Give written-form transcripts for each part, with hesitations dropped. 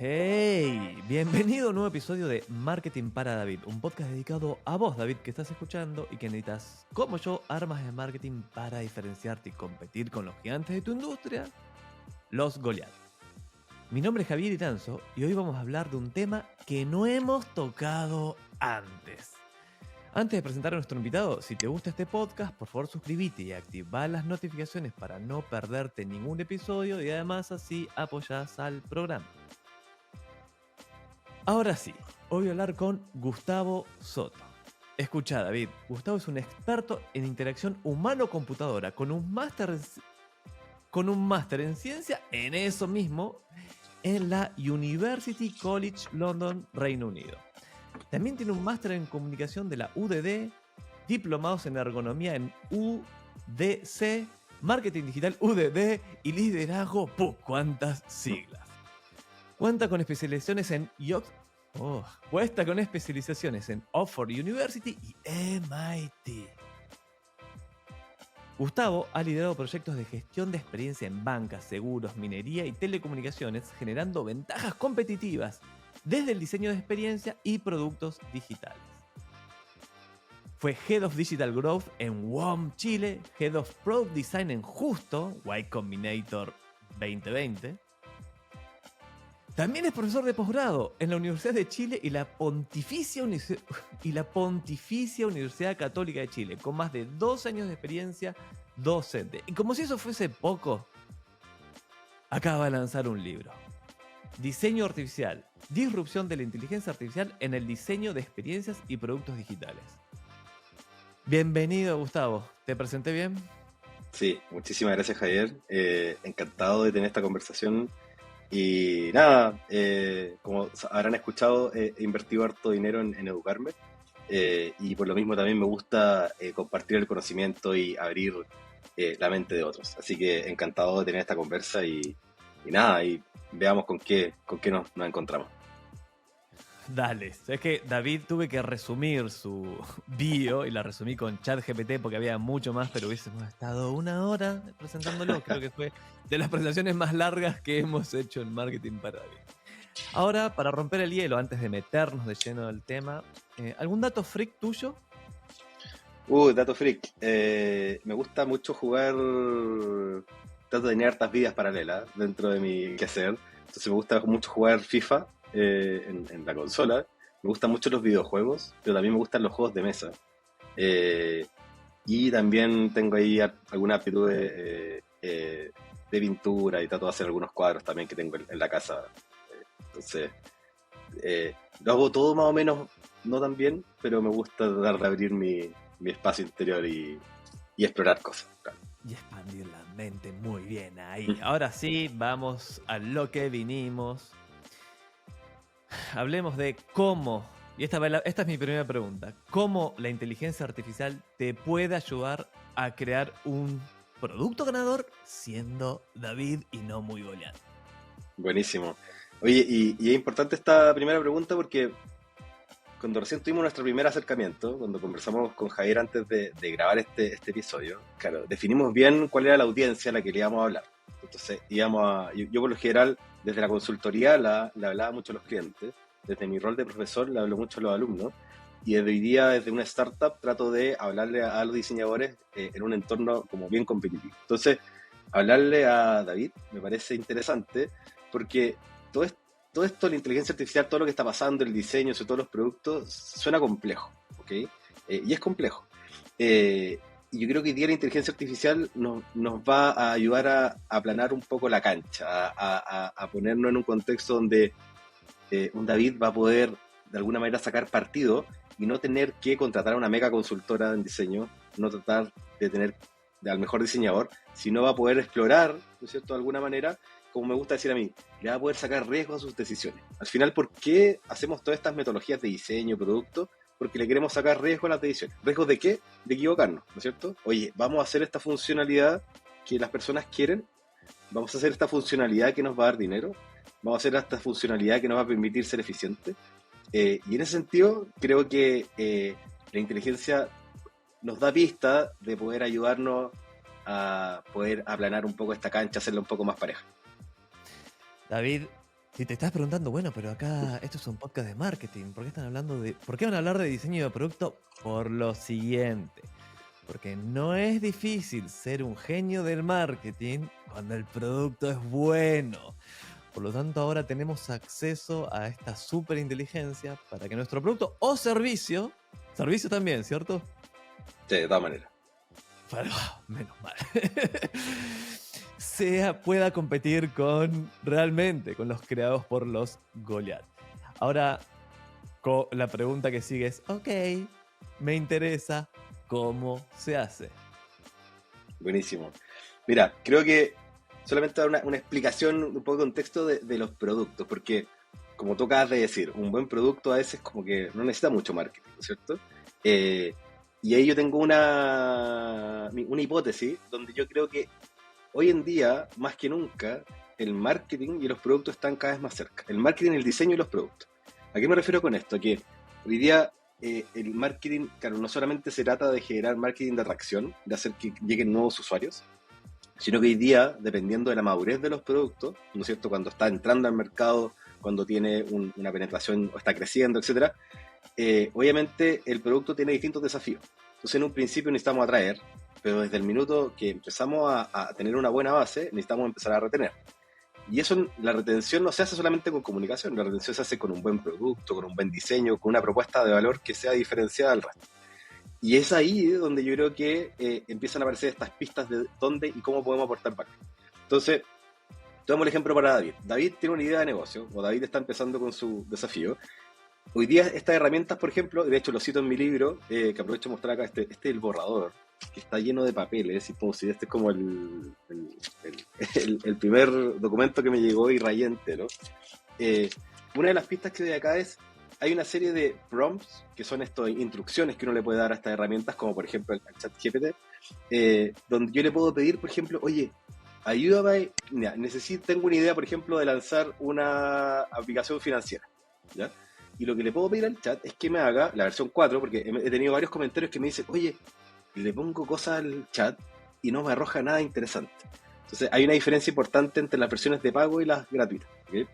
Hey, bienvenido a un nuevo episodio de Marketing para David, un podcast dedicado a vos, David, que estás escuchando y que necesitas, como yo, armas de marketing para diferenciarte y competir con los gigantes de tu industria, los Goliath. Mi nombre es Javier Iranzo y hoy vamos a hablar de un tema que no hemos tocado antes. Antes de presentar a nuestro invitado, si te gusta este podcast, por favor suscríbete y activa las notificaciones para no perderte ningún episodio y además así apoyás al programa. Ahora sí, hoy voy a hablar con Gustavo Soto. Escucha, David, Gustavo es un experto en interacción humano-computadora con un máster en ciencia en eso mismo en la University College London, Reino Unido. También tiene un máster en comunicación de la UDD, diplomados en ergonomía en UDC, marketing digital UDD y liderazgo, ¡cuántas siglas! Cuenta con especializaciones en Oxford University y MIT. Gustavo ha liderado proyectos de gestión de experiencia en bancas, seguros, minería y telecomunicaciones, generando ventajas competitivas desde el diseño de experiencia y productos digitales. Fue Head of Digital Growth en WOM Chile, Head of Product Design en Justo, Y Combinator 2020. También es profesor de posgrado en la Universidad de Chile y la Pontificia Universidad Católica de Chile, con más de 2 años de experiencia docente. Y como si eso fuese poco, acaba de lanzar un libro. Diseño artificial, disrupción de la inteligencia artificial en el diseño de experiencias y productos digitales. Bienvenido, Gustavo. ¿Te presenté bien? Sí, muchísimas gracias, Javier. Encantado de tener esta conversación. Y nada, como habrán escuchado, he invertido harto dinero en educarme, y por lo mismo también me gusta compartir el conocimiento y abrir la mente de otros. Así que encantado de tener esta conversa y nada, y veamos con qué nos encontramos. Dale, es que David tuve que resumir su bio y la resumí con ChatGPT porque había mucho más, pero hubiésemos estado 1 hora presentándolo. Creo que fue de las presentaciones más largas que hemos hecho en Marketing para David. Ahora, para romper el hielo, antes de meternos de lleno del tema, ¿algún dato freak tuyo? Dato freak. Me gusta mucho jugar. Trato de tener hartas vidas paralelas dentro de mi quehacer. Entonces me gusta mucho jugar FIFA en la consola. Me gustan mucho los videojuegos, pero también me gustan los juegos de mesa. Eh, y también tengo ahí alguna aptitud de pintura y trato de hacer algunos cuadros también que tengo en la casa. Entonces, lo hago todo más o menos, no tan bien, pero me gusta tratar de abrir mi espacio interior y explorar cosas. Claro. Y expandir la mente muy bien ahí. Ahora sí, vamos a lo que vinimos. Hablemos de cómo, y esta es mi primera pregunta, cómo la inteligencia artificial te puede ayudar a crear un producto ganador siendo David y no muy goleado. Buenísimo. Oye, y es importante esta primera pregunta porque cuando recién tuvimos nuestro primer acercamiento, cuando conversamos con Javier antes de grabar este episodio, claro, definimos bien cuál era la audiencia a la que le íbamos a hablar. Entonces, yo por lo general, desde la consultoría le hablaba mucho a los clientes, desde mi rol de profesor le hablo mucho a los alumnos, y desde hoy día, desde una startup, trato de hablarle a los diseñadores en un entorno como bien competitivo. Entonces, hablarle a David me parece interesante porque todo esto, la inteligencia artificial, todo lo que está pasando, el diseño, sobre todo los productos, suena complejo, ¿ok? Y es complejo. Y yo creo que hoy día la inteligencia artificial nos va a ayudar a aplanar un poco la cancha, a ponernos en un contexto donde un David va a poder de alguna manera sacar partido y no tener que contratar a una mega consultora en diseño, no tratar de tener al mejor diseñador, sino va a poder explorar, ¿no es cierto?, de alguna manera, como me gusta decir a mí, le va a poder sacar riesgos a sus decisiones. Al final, ¿por qué hacemos todas estas metodologías de diseño, producto? Porque le queremos sacar riesgos a las decisiones. ¿Riesgos de qué? De equivocarnos, ¿no es cierto? Oye, vamos a hacer esta funcionalidad que las personas quieren, vamos a hacer esta funcionalidad que nos va a dar dinero, vamos a hacer esta funcionalidad que nos va a permitir ser eficientes. Y en ese sentido, creo que la inteligencia nos da pista de poder ayudarnos a poder aplanar un poco esta cancha, hacerla un poco más pareja. David, Si te estás preguntando, bueno, pero acá esto es un podcast de marketing, ¿por qué están hablando por qué van a hablar de diseño de producto? Por lo siguiente, porque no es difícil ser un genio del marketing cuando el producto es bueno. Por lo tanto, ahora tenemos acceso a esta superinteligencia para que nuestro producto o servicio también, ¿cierto? Sí, de todas maneras. Pero, menos mal. Pueda competir realmente con los creados por los Goliath. Ahora, la pregunta que sigue es, ok, me interesa cómo se hace. Buenísimo. Mira, creo que solamente dar una explicación, un poco de contexto de los productos, porque como tú acabas de decir, un buen producto a veces como que no necesita mucho marketing, ¿no es cierto? Y ahí yo tengo una hipótesis donde yo creo que hoy en día, más que nunca, el marketing y los productos están cada vez más cerca. El marketing, el diseño y los productos. ¿A qué me refiero con esto? Que hoy día el marketing, claro, no solamente se trata de generar marketing de atracción, de hacer que lleguen nuevos usuarios, sino que hoy día, dependiendo de la madurez de los productos, ¿no es cierto? Cuando está entrando al mercado, cuando tiene una penetración o está creciendo, etcétera, obviamente el producto tiene distintos desafíos. Entonces, en un principio necesitamos atraer, pero desde el minuto que empezamos a tener una buena base, necesitamos empezar a retener. Y eso, la retención no se hace solamente con comunicación, la retención se hace con un buen producto, con un buen diseño, con una propuesta de valor que sea diferenciada del resto. Y es ahí donde yo creo que empiezan a aparecer estas pistas de dónde y cómo podemos aportar valor. Entonces, tomemos el ejemplo para David. David tiene una idea de negocio, o David está empezando con su desafío. Hoy día estas herramientas, por ejemplo, de hecho lo cito en mi libro, que aprovecho de mostrar acá, este es el borrador, que está lleno de papeles, y como si este es como el primer documento que me llegó y rayé entero. Una de las pistas que doy acá es, hay una serie de prompts, que son estas instrucciones que uno le puede dar a estas herramientas, como por ejemplo el ChatGPT, donde yo le puedo pedir, por ejemplo, oye, ayúdame, mira, tengo una idea, por ejemplo, de lanzar una aplicación financiera, ¿ya? Y lo que le puedo pedir al chat es que me haga la versión 4, porque he tenido varios comentarios que me dicen, oye, le pongo cosas al chat y no me arroja nada interesante. Entonces hay una diferencia importante entre las versiones de pago y las gratuitas, ¿okay?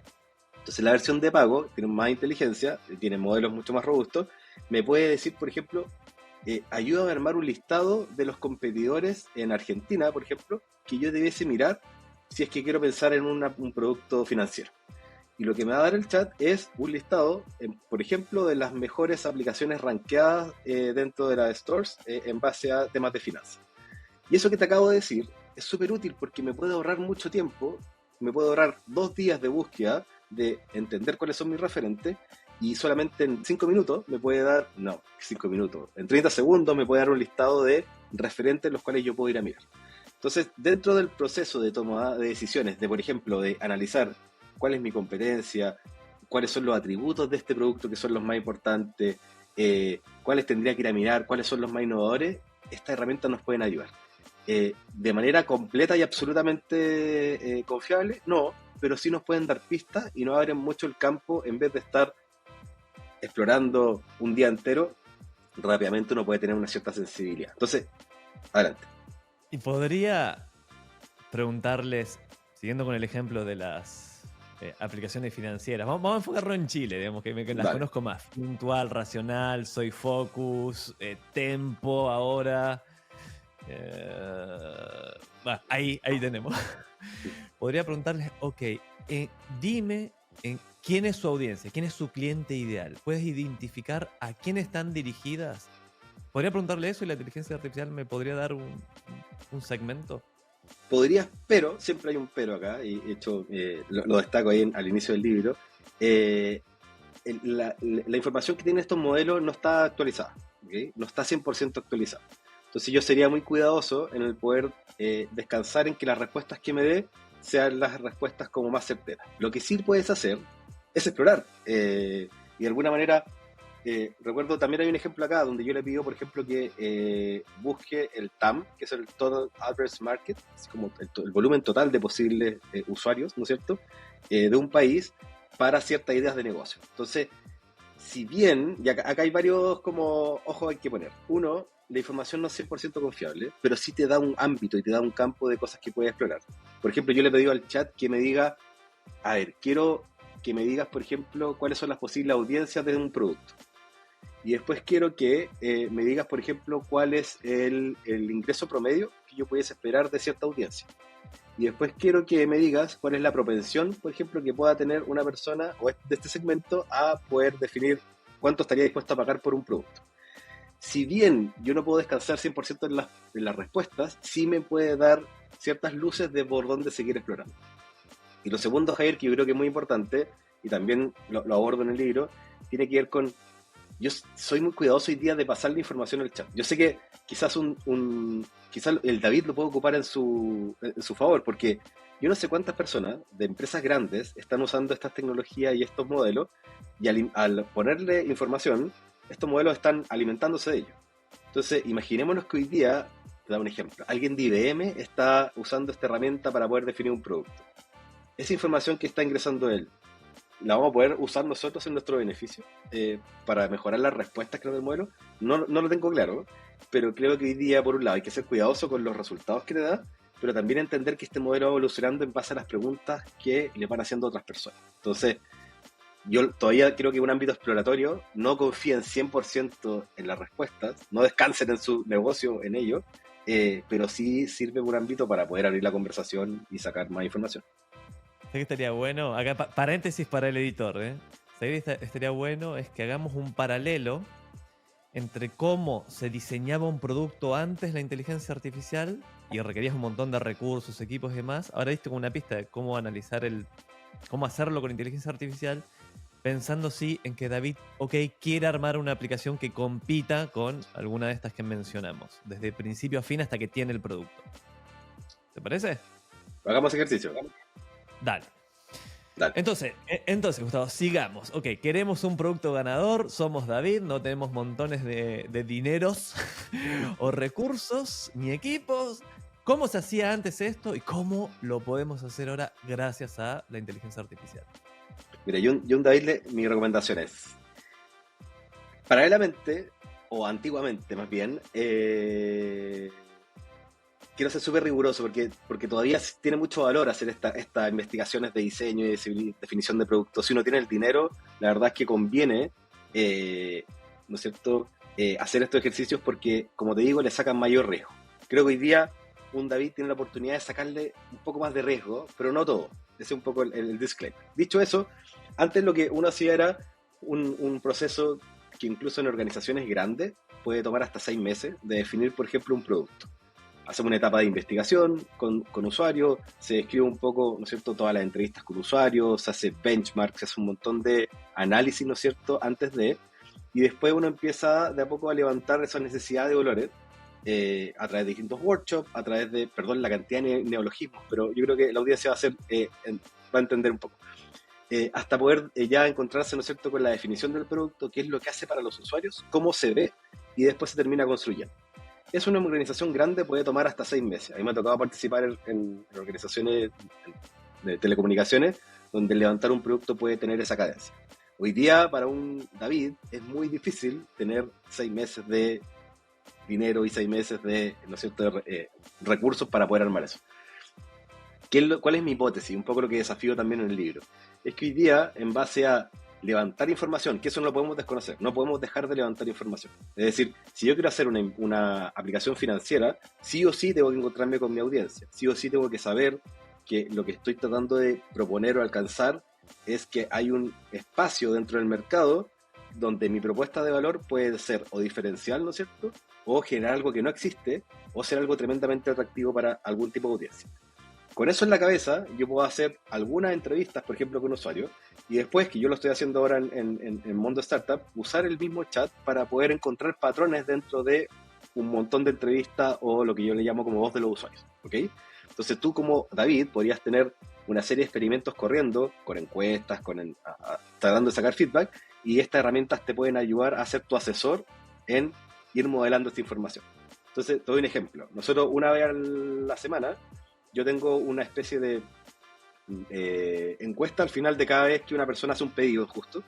Entonces la versión de pago tiene más inteligencia, tiene modelos mucho más robustos, me puede decir, por ejemplo, ayúdame a armar un listado de los competidores en Argentina, por ejemplo, que yo debiese mirar si es que quiero pensar en un producto financiero. Y lo que me va a dar el chat es un listado, por ejemplo, de las mejores aplicaciones rankeadas dentro de las stores en base a temas de finanzas. Y eso que te acabo de decir es súper útil porque me puede ahorrar mucho tiempo, me puede ahorrar 2 días de búsqueda, de entender cuáles son mis referentes, y solamente en 5 minutos me puede dar, no, 5 minutos, en 30 segundos me puede dar un listado de referentes los cuales yo puedo ir a mirar. Entonces, dentro del proceso de toma de decisiones, de por ejemplo, de analizar cuál es mi competencia, cuáles son los atributos de este producto que son los más importantes, cuáles tendría que ir a mirar, cuáles son los más innovadores, estas herramientas nos pueden ayudar. De manera completa y absolutamente confiable, no, pero sí nos pueden dar pistas y nos abren mucho el campo en vez de estar explorando un día entero. Rápidamente uno puede tener una cierta sensibilidad. Entonces, adelante. Y podría preguntarles, siguiendo con el ejemplo de las aplicaciones financieras, vamos a enfocarlo en Chile, digamos, que las Dale. conozco más. Puntual, Racional, Soy Focus, Tempo ahora. Ahí tenemos. Podría preguntarles, ok, dime quién es su audiencia, quién es su cliente ideal. ¿Puedes identificar a quién están dirigidas? Podría preguntarle eso y la inteligencia artificial me podría dar un segmento. Podrías, pero, siempre hay un pero acá, y de hecho lo destaco ahí al inicio del libro. La información que tienen estos modelos no está actualizada, ¿okay? No está 100% actualizada. Entonces yo sería muy cuidadoso en el poder descansar en que las respuestas que me dé sean las respuestas como más certeras. Lo que sí puedes hacer es explorar. Y de alguna manera, recuerdo también hay un ejemplo acá donde yo le pido, por ejemplo, que busque el TAM, que es el Total Address Market, es como el volumen total de posibles usuarios, ¿no es cierto?, de un país para ciertas ideas de negocio. Entonces, si bien, y acá hay varios como ojos hay que poner. Uno, la información no es 100% confiable, pero sí te da un ámbito y te da un campo de cosas que puedes explorar. Por ejemplo, yo le he pedido al chat que me diga, a ver, quiero que me digas, por ejemplo, cuáles son las posibles audiencias de un producto. Y después quiero que me digas, por ejemplo, cuál es el ingreso promedio que yo pudiese esperar de cierta audiencia. Y después quiero que me digas cuál es la propensión, por ejemplo, que pueda tener una persona o de este segmento a poder definir cuánto estaría dispuesto a pagar por un producto. Si bien yo no puedo descansar 100% en las respuestas, sí me puede dar ciertas luces de por dónde seguir explorando. Y lo segundo, Javier, que yo creo que es muy importante, y también lo abordo en el libro, tiene que ver con, yo soy muy cuidadoso hoy día de pasar la información al chat. Yo sé que quizás quizás el David lo puede ocupar en su favor, porque yo no sé cuántas personas de empresas grandes están usando estas tecnologías y estos modelos, y al ponerle información, estos modelos están alimentándose de ellos. Entonces, imaginémonos que hoy día, te da un ejemplo, alguien de IBM está usando esta herramienta para poder definir un producto. Esa información que está ingresando él, ¿la vamos a poder usar nosotros en nuestro beneficio para mejorar las respuestas que nos del modelo? No lo tengo claro, pero creo que hoy día, por un lado, hay que ser cuidadoso con los resultados que te da, pero también entender que este modelo va evolucionando en base a las preguntas que le van haciendo otras personas. Entonces, yo todavía creo que es un ámbito exploratorio, no confíen 100% en las respuestas, no descansen en su negocio en ello, pero sí sirve un ámbito para poder abrir la conversación y sacar más información. Sé que estaría bueno, acá paréntesis para el editor, sé que estaría bueno es que hagamos un paralelo entre cómo se diseñaba un producto antes la inteligencia artificial y requerías un montón de recursos, equipos y demás. Ahora diste como una pista de cómo analizar cómo hacerlo con inteligencia artificial, pensando sí en que David, quiere armar una aplicación que compita con alguna de estas que mencionamos, desde principio a fin hasta que tiene el producto. ¿Te parece? Hagamos ejercicio. Dale. Dale. Entonces, Gustavo, sigamos. Ok, queremos un producto ganador, somos David, no tenemos montones de dineros o recursos, ni equipos. ¿Cómo se hacía antes esto y cómo lo podemos hacer ahora gracias a la inteligencia artificial? Mira, yo un David, mi recomendación es, paralelamente, o antiguamente más bien, quiero ser súper riguroso porque todavía tiene mucho valor hacer estas investigaciones de diseño y de definición de productos. Si uno tiene el dinero, la verdad es que conviene, ¿no es cierto?, hacer estos ejercicios porque, como te digo, le sacan mayor riesgo. Creo que hoy día un David tiene la oportunidad de sacarle un poco más de riesgo, pero no todo. Ese es un poco el disclaimer. Dicho eso, antes lo que uno hacía era un proceso que incluso en organizaciones grandes puede tomar hasta 6 meses de definir, por ejemplo, un producto. Hacemos una etapa de investigación con usuarios, se describe un poco, ¿no es cierto?, todas las entrevistas con usuarios, se hace benchmark, se hace un montón de análisis, ¿no es cierto?, antes de, y después uno empieza de a poco a levantar esas necesidades de dolores a través de distintos workshops, a través de, perdón, la cantidad de neologismos, pero yo creo que la audiencia va a entender un poco. Hasta poder ya encontrarse, ¿no es cierto?, con la definición del producto, qué es lo que hace para los usuarios, cómo se ve, y después se termina construyendo. Es una organización grande, puede tomar hasta 6 meses. A mí me ha tocado participar en organizaciones de telecomunicaciones donde levantar un producto puede tener esa cadencia. Hoy día, para un David, es muy difícil tener 6 meses de dinero y 6 meses de, ¿no es cierto?, recursos para poder armar eso. ¿Cuál es mi hipótesis? Un poco lo que desafío también en el libro. Es que hoy día, en base a levantar información, que eso no lo podemos desconocer, no podemos dejar de levantar información. Es decir, si yo quiero hacer una aplicación financiera, sí o sí tengo que encontrarme con mi audiencia, sí o sí tengo que saber que lo que estoy tratando de proponer o alcanzar es que hay un espacio dentro del mercado donde mi propuesta de valor puede ser o diferencial, ¿no es cierto?, o generar algo que no existe, o ser algo tremendamente atractivo para algún tipo de audiencia. Con eso en la cabeza, yo puedo hacer algunas entrevistas, por ejemplo, con usuarios, y después, que yo lo estoy haciendo ahora en Mundo Startup, usar el mismo chat para poder encontrar patrones dentro de un montón de entrevistas o lo que yo le llamo como voz de los usuarios, ¿ok? Entonces tú como David podrías tener una serie de experimentos corriendo, con encuestas, tratando de sacar feedback, y estas herramientas te pueden ayudar a ser tu asesor en ir modelando esta información. Entonces, te doy un ejemplo. Nosotros una vez a la semana, yo tengo una especie de encuesta al final de cada vez que una persona hace un pedido justo,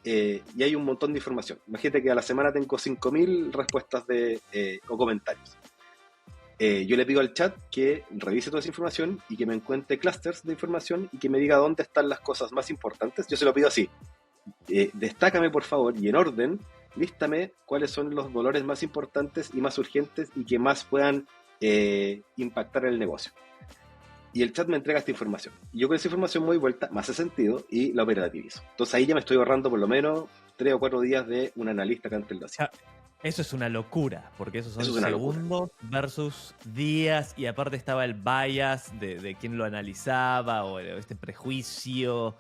y hay un montón de información. Imagínate que a la semana tengo 5.000 respuestas o comentarios. yo le pido al chat que revise toda esa información y que me encuentre clusters de información y que me diga dónde están las cosas más importantes. Yo se lo pido así. Destácame por favor y en orden, lístame cuáles son los dolores más importantes y más urgentes y que más puedan impactar el negocio. Y el chat me entrega esta información. Y yo con esa información me doy vuelta, me hace sentido y la operativizo. Entonces ahí ya me estoy ahorrando por lo menos 3 o 4 días de un analista que antes lo hacía. Eso es una locura, porque esos son Eso es una locura. segundos versus días, y aparte estaba el bias de quién lo analizaba o este prejuicio.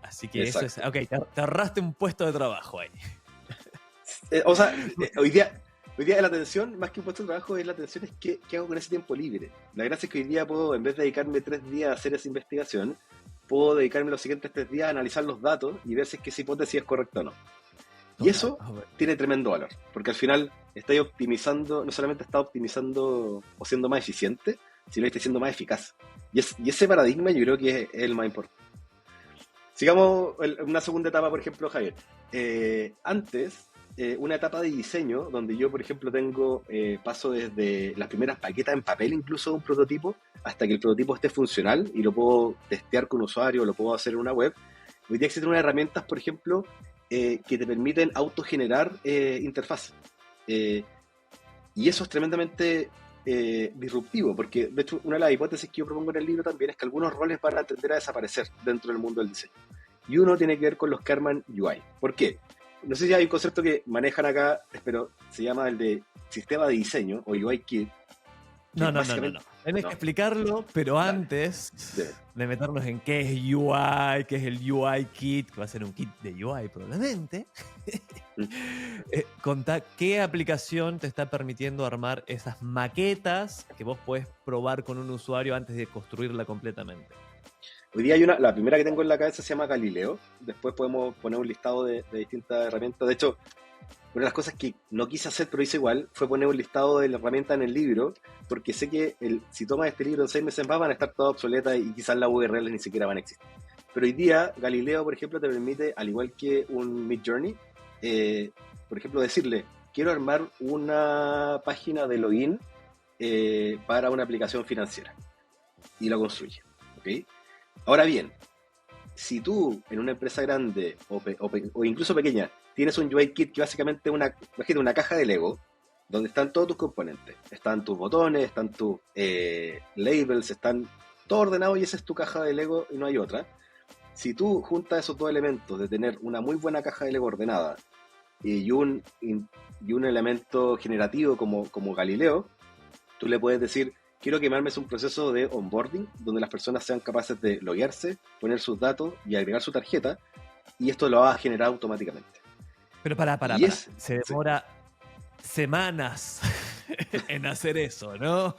Así que Exacto. eso es. Ok, te ahorraste un puesto de trabajo ahí. O sea, hoy día la atención, más que un puesto de trabajo, es la atención es qué hago con ese tiempo libre. La gracia es que hoy día puedo, en vez de dedicarme 3 días a hacer esa investigación, puedo dedicarme los siguientes 3 días a analizar los datos y ver si es que esa hipótesis es correcta o no. Y eso tiene tremendo valor, porque al final estáis optimizando, no solamente está optimizando o siendo más eficiente, sino que está siendo más eficaz. Y ese paradigma yo creo que es el más importante. Sigamos una segunda etapa, por ejemplo, Javier. Antes, una etapa de diseño, donde yo, por ejemplo, paso desde las primeras paquetas en papel, incluso de un prototipo, hasta que el prototipo esté funcional y lo puedo testear con usuario, lo puedo hacer en una web. Hoy día existen unas herramientas, por ejemplo, que te permiten autogenerar interfaz. Y eso es tremendamente disruptivo, porque de hecho una de las hipótesis que yo propongo en el libro también es que algunos roles van a tender a desaparecer dentro del mundo del diseño. Y uno tiene que ver con los Karman UI. ¿Por qué? No sé si hay un concepto que manejan acá, pero se llama el de sistema de diseño o UI Kit. No. Tienes que explicarlo, pero Dale. Antes de meternos en qué es UI, qué es el UI Kit, que va a ser un kit de UI probablemente, contá qué aplicación te está permitiendo armar esas maquetas que vos podés probar con un usuario antes de construirla completamente. Hoy día la primera que tengo en la cabeza se llama Galileo. Después podemos poner un listado de distintas herramientas. De hecho, una de las cosas que no quise hacer, pero hice igual, fue poner un listado de la herramienta en el libro, porque sé que si tomas este libro en 6 meses más van a estar todas obsoletas y quizás las URLs ni siquiera van a existir. Pero hoy día, Galileo, por ejemplo, te permite, al igual que un Midjourney, por ejemplo, decirle, quiero armar una página de login para una aplicación financiera. Y lo construye. ¿Okay? Ahora bien, si tú en una empresa grande o incluso pequeña tienes un UI Kit que básicamente es una caja de Lego donde están todos tus componentes, están tus botones, están tus labels, están todo ordenado y esa es tu caja de Lego y no hay otra. Si tú juntas esos dos elementos de tener una muy buena caja de Lego ordenada y un elemento generativo como Galileo, tú le puedes decir, quiero que me armes un proceso de onboarding donde las personas sean capaces de loguearse, poner sus datos y agregar su tarjeta, y esto lo va a generar automáticamente. Pero para. Se demora semanas en hacer eso, ¿no?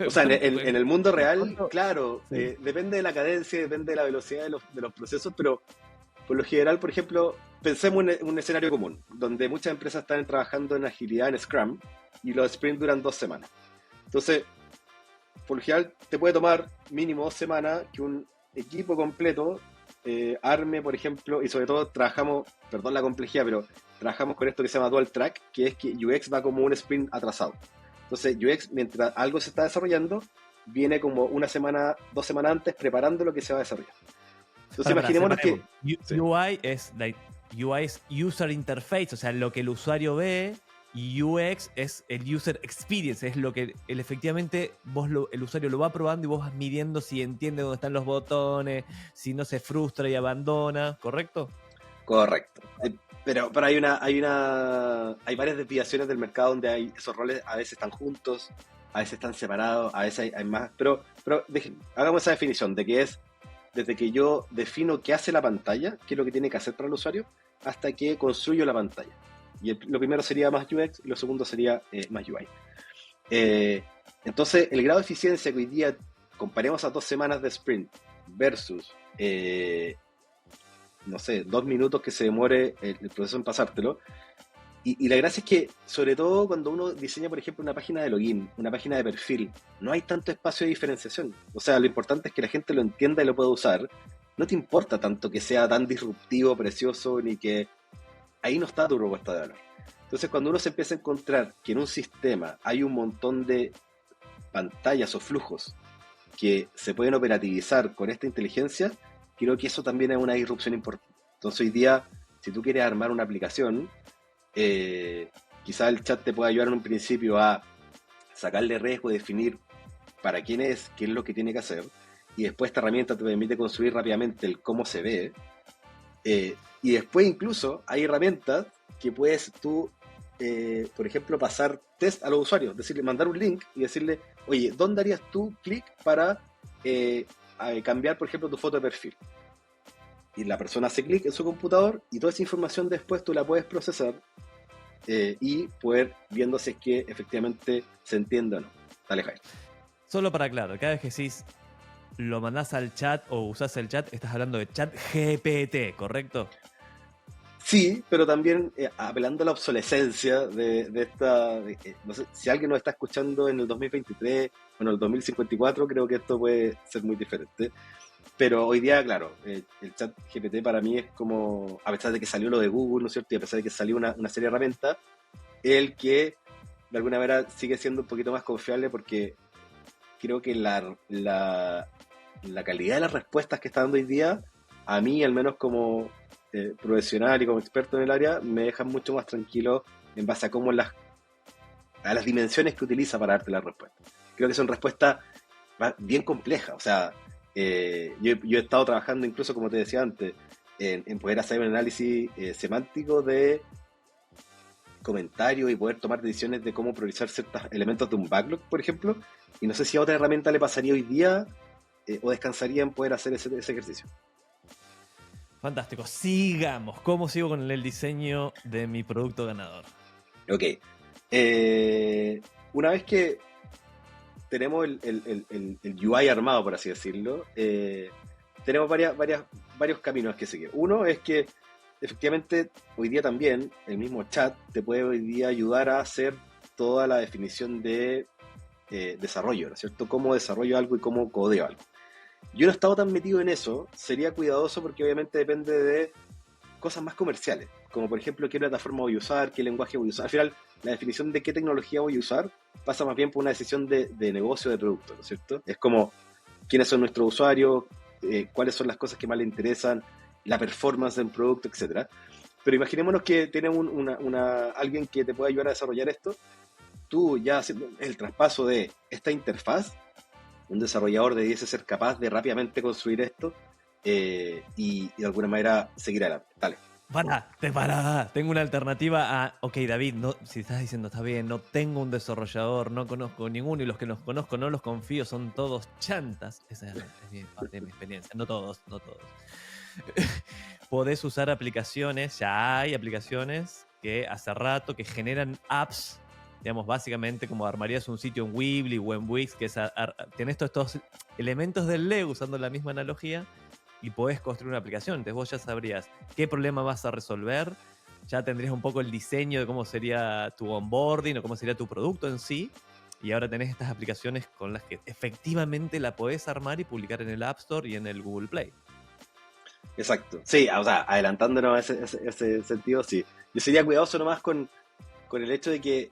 O sea, en el mundo real, claro, sí. Depende de la cadencia, depende de la velocidad de los procesos, pero por lo general, por ejemplo, pensemos en un escenario común, donde muchas empresas están trabajando en agilidad en Scrum y los sprints duran 2 semanas. Entonces, por lo general, te puede tomar mínimo 2 semanas que un equipo completo arme, por ejemplo, y sobre todo trabajamos, perdón la complejidad, pero trabajamos con esto que se llama Dual Track, que es que UX va como un sprint atrasado. Entonces, UX, mientras algo se está desarrollando, viene como 1 semana, 2 semanas antes preparando lo que se va a desarrollar. Entonces, imaginémonos que... UI es User Interface, o sea, lo que el usuario ve, y UX es el User Experience, es lo que efectivamente el usuario lo va probando y vos vas midiendo si entiende dónde están los botones, si no se frustra y abandona, ¿correcto? Correcto. Pero hay varias desviaciones del mercado donde esos roles a veces están juntos, a veces están separados, a veces hay más. Pero hagamos esa definición de que es desde que yo defino qué hace la pantalla, qué es lo que tiene que hacer para el usuario, hasta que construyo la pantalla. Y lo primero sería más UX y lo segundo sería más UI. Entonces, el grado de eficiencia que hoy día comparemos a 2 semanas de sprint versus, no sé, 2 minutos que se demore el proceso en pasártelo. Y la gracia es que, sobre todo cuando uno diseña, por ejemplo, una página de login, una página de perfil, no hay tanto espacio de diferenciación. O sea, lo importante es que la gente lo entienda y lo pueda usar. No te importa tanto que sea tan disruptivo, precioso, ni que... Ahí no está tu propuesta de valor. Entonces, cuando uno se empieza a encontrar que en un sistema hay un montón de pantallas o flujos que se pueden operativizar con esta inteligencia, creo que eso también es una disrupción importante. Entonces hoy día, si tú quieres armar una aplicación, quizá el chat te puede ayudar en un principio a sacarle riesgo, definir para quién es, qué es lo que tiene que hacer, y después esta herramienta te permite construir rápidamente el cómo se ve, y después incluso hay herramientas que puedes tú, por ejemplo, pasar test a los usuarios, decirle, mandar un link y decirle, oye, ¿dónde harías tú clic para cambiar, por ejemplo, tu foto de perfil? Y la persona hace clic en su computador y toda esa información después tú la puedes procesar y poder viendo si es que efectivamente se entiende o no. Dale, Jaime. Solo para aclarar, cada vez que decís lo mandás al chat o usás el chat, estás hablando de chat GPT, ¿correcto? Sí, pero también apelando a la obsolescencia de esta... no sé, si alguien nos está escuchando en el 2023 o en el 2054, creo que esto puede ser muy diferente. Pero hoy día, claro, el chat GPT para mí es como, a pesar de que salió lo de Google, ¿no es cierto? Y a pesar de que salió una serie de herramientas, el que de alguna manera sigue siendo un poquito más confiable porque creo que la calidad de las respuestas que está dando hoy día, a mí, al menos como profesional y como experto en el área, me dejan mucho más tranquilo en base a cómo a las dimensiones que utiliza para darte la respuesta. Creo que son respuestas bien complejas. O sea, yo he estado trabajando incluso, como te decía antes, en poder hacer un análisis semántico de comentarios y poder tomar decisiones de cómo priorizar ciertos elementos de un backlog, por ejemplo. Y no sé si a otra herramienta le pasaría hoy día o descansaría en poder hacer ese ejercicio. Fantástico. Sigamos. ¿Cómo sigo con el diseño de mi producto ganador? Ok. Una vez que tenemos el UI armado, por así decirlo, tenemos varios caminos que seguir. Uno es que efectivamente hoy día también el mismo chat te puede hoy día ayudar a hacer toda la definición de desarrollo, ¿no es cierto? Cómo desarrollo algo y cómo codeo algo. Yo no he estado tan metido en eso, sería cuidadoso porque obviamente depende de cosas más comerciales, como por ejemplo qué plataforma voy a usar, qué lenguaje voy a usar. Al final, la definición de qué tecnología voy a usar pasa más bien por una decisión de negocio, de producto, ¿no es cierto? Es como quiénes son nuestros usuarios, cuáles son las cosas que más les interesan, la performance del producto, etcétera. Pero imaginémonos que tenemos alguien que te pueda ayudar a desarrollar esto, tú ya haciendo el traspaso de esta interfaz, un desarrollador debiese ser capaz de rápidamente construir esto y de alguna manera seguir adelante. Dale. Pará. Tengo una alternativa a, ok, David, no, si estás diciendo está bien, no tengo un desarrollador, no conozco ninguno y los que los conozco no los confío, son todos chantas. Esa es parte de mi experiencia. No todos. Podés usar aplicaciones, ya hay aplicaciones que hace rato que generan apps, digamos, básicamente como armarías un sitio en Weebly o en Wix, que es tenés todos estos elementos del Lego usando la misma analogía y podés construir una aplicación. Entonces vos ya sabrías qué problema vas a resolver, ya tendrías un poco el diseño de cómo sería tu onboarding o cómo sería tu producto en sí, y ahora tenés estas aplicaciones con las que efectivamente la podés armar y publicar en el App Store y en el Google Play. Exacto. Sí, o sea, adelantándonos a ese sentido, sí. Yo sería cuidadoso nomás con el hecho de que,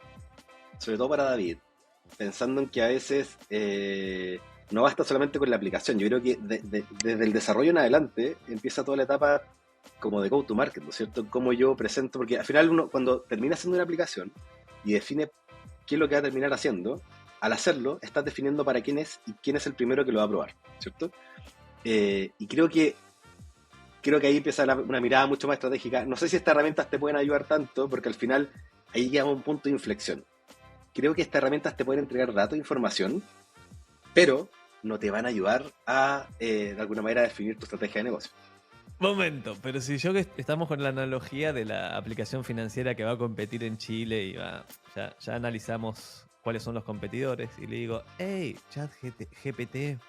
sobre todo para David, pensando en que a veces no basta solamente con la aplicación. Yo creo que desde el desarrollo en adelante empieza toda la etapa como de go to market, ¿no es cierto? Cómo yo presento, porque al final uno cuando termina haciendo una aplicación y define qué es lo que va a terminar haciendo, al hacerlo estás definiendo para quién es y quién es el primero que lo va a probar, ¿cierto? Y creo que ahí empieza una mirada mucho más estratégica. No sé si estas herramientas te pueden ayudar tanto, porque al final ahí llega un punto de inflexión. Creo que estas herramientas te pueden entregar datos e información, pero no te van a ayudar a, de alguna manera, definir tu estrategia de negocio. Momento, pero si estamos con la analogía de la aplicación financiera que va a competir en Chile y ya analizamos cuáles son los competidores y le digo, hey, ChatGPT,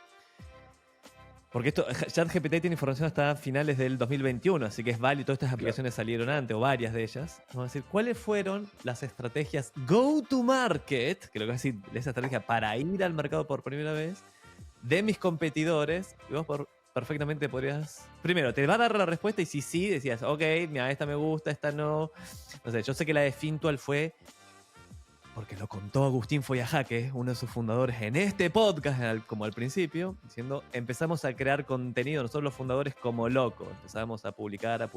porque ChatGPT tiene información hasta finales del 2021, así que es válido, todas estas aplicaciones salieron antes, o varias de ellas. Vamos a decir, ¿cuáles fueron las estrategias go-to-market, que lo que es decir, esa estrategia para ir al mercado por primera vez, de mis competidores? Y vos perfectamente podrías... Primero, te va a dar la respuesta y si sí, decías, ok, mira, esta me gusta, esta no. No sé, yo sé que la de Fintual fue porque lo contó Agustín Foyajaque, uno de sus fundadores, en este podcast, como al principio, diciendo, empezamos a crear contenido, nosotros los fundadores como locos, empezamos a publicar,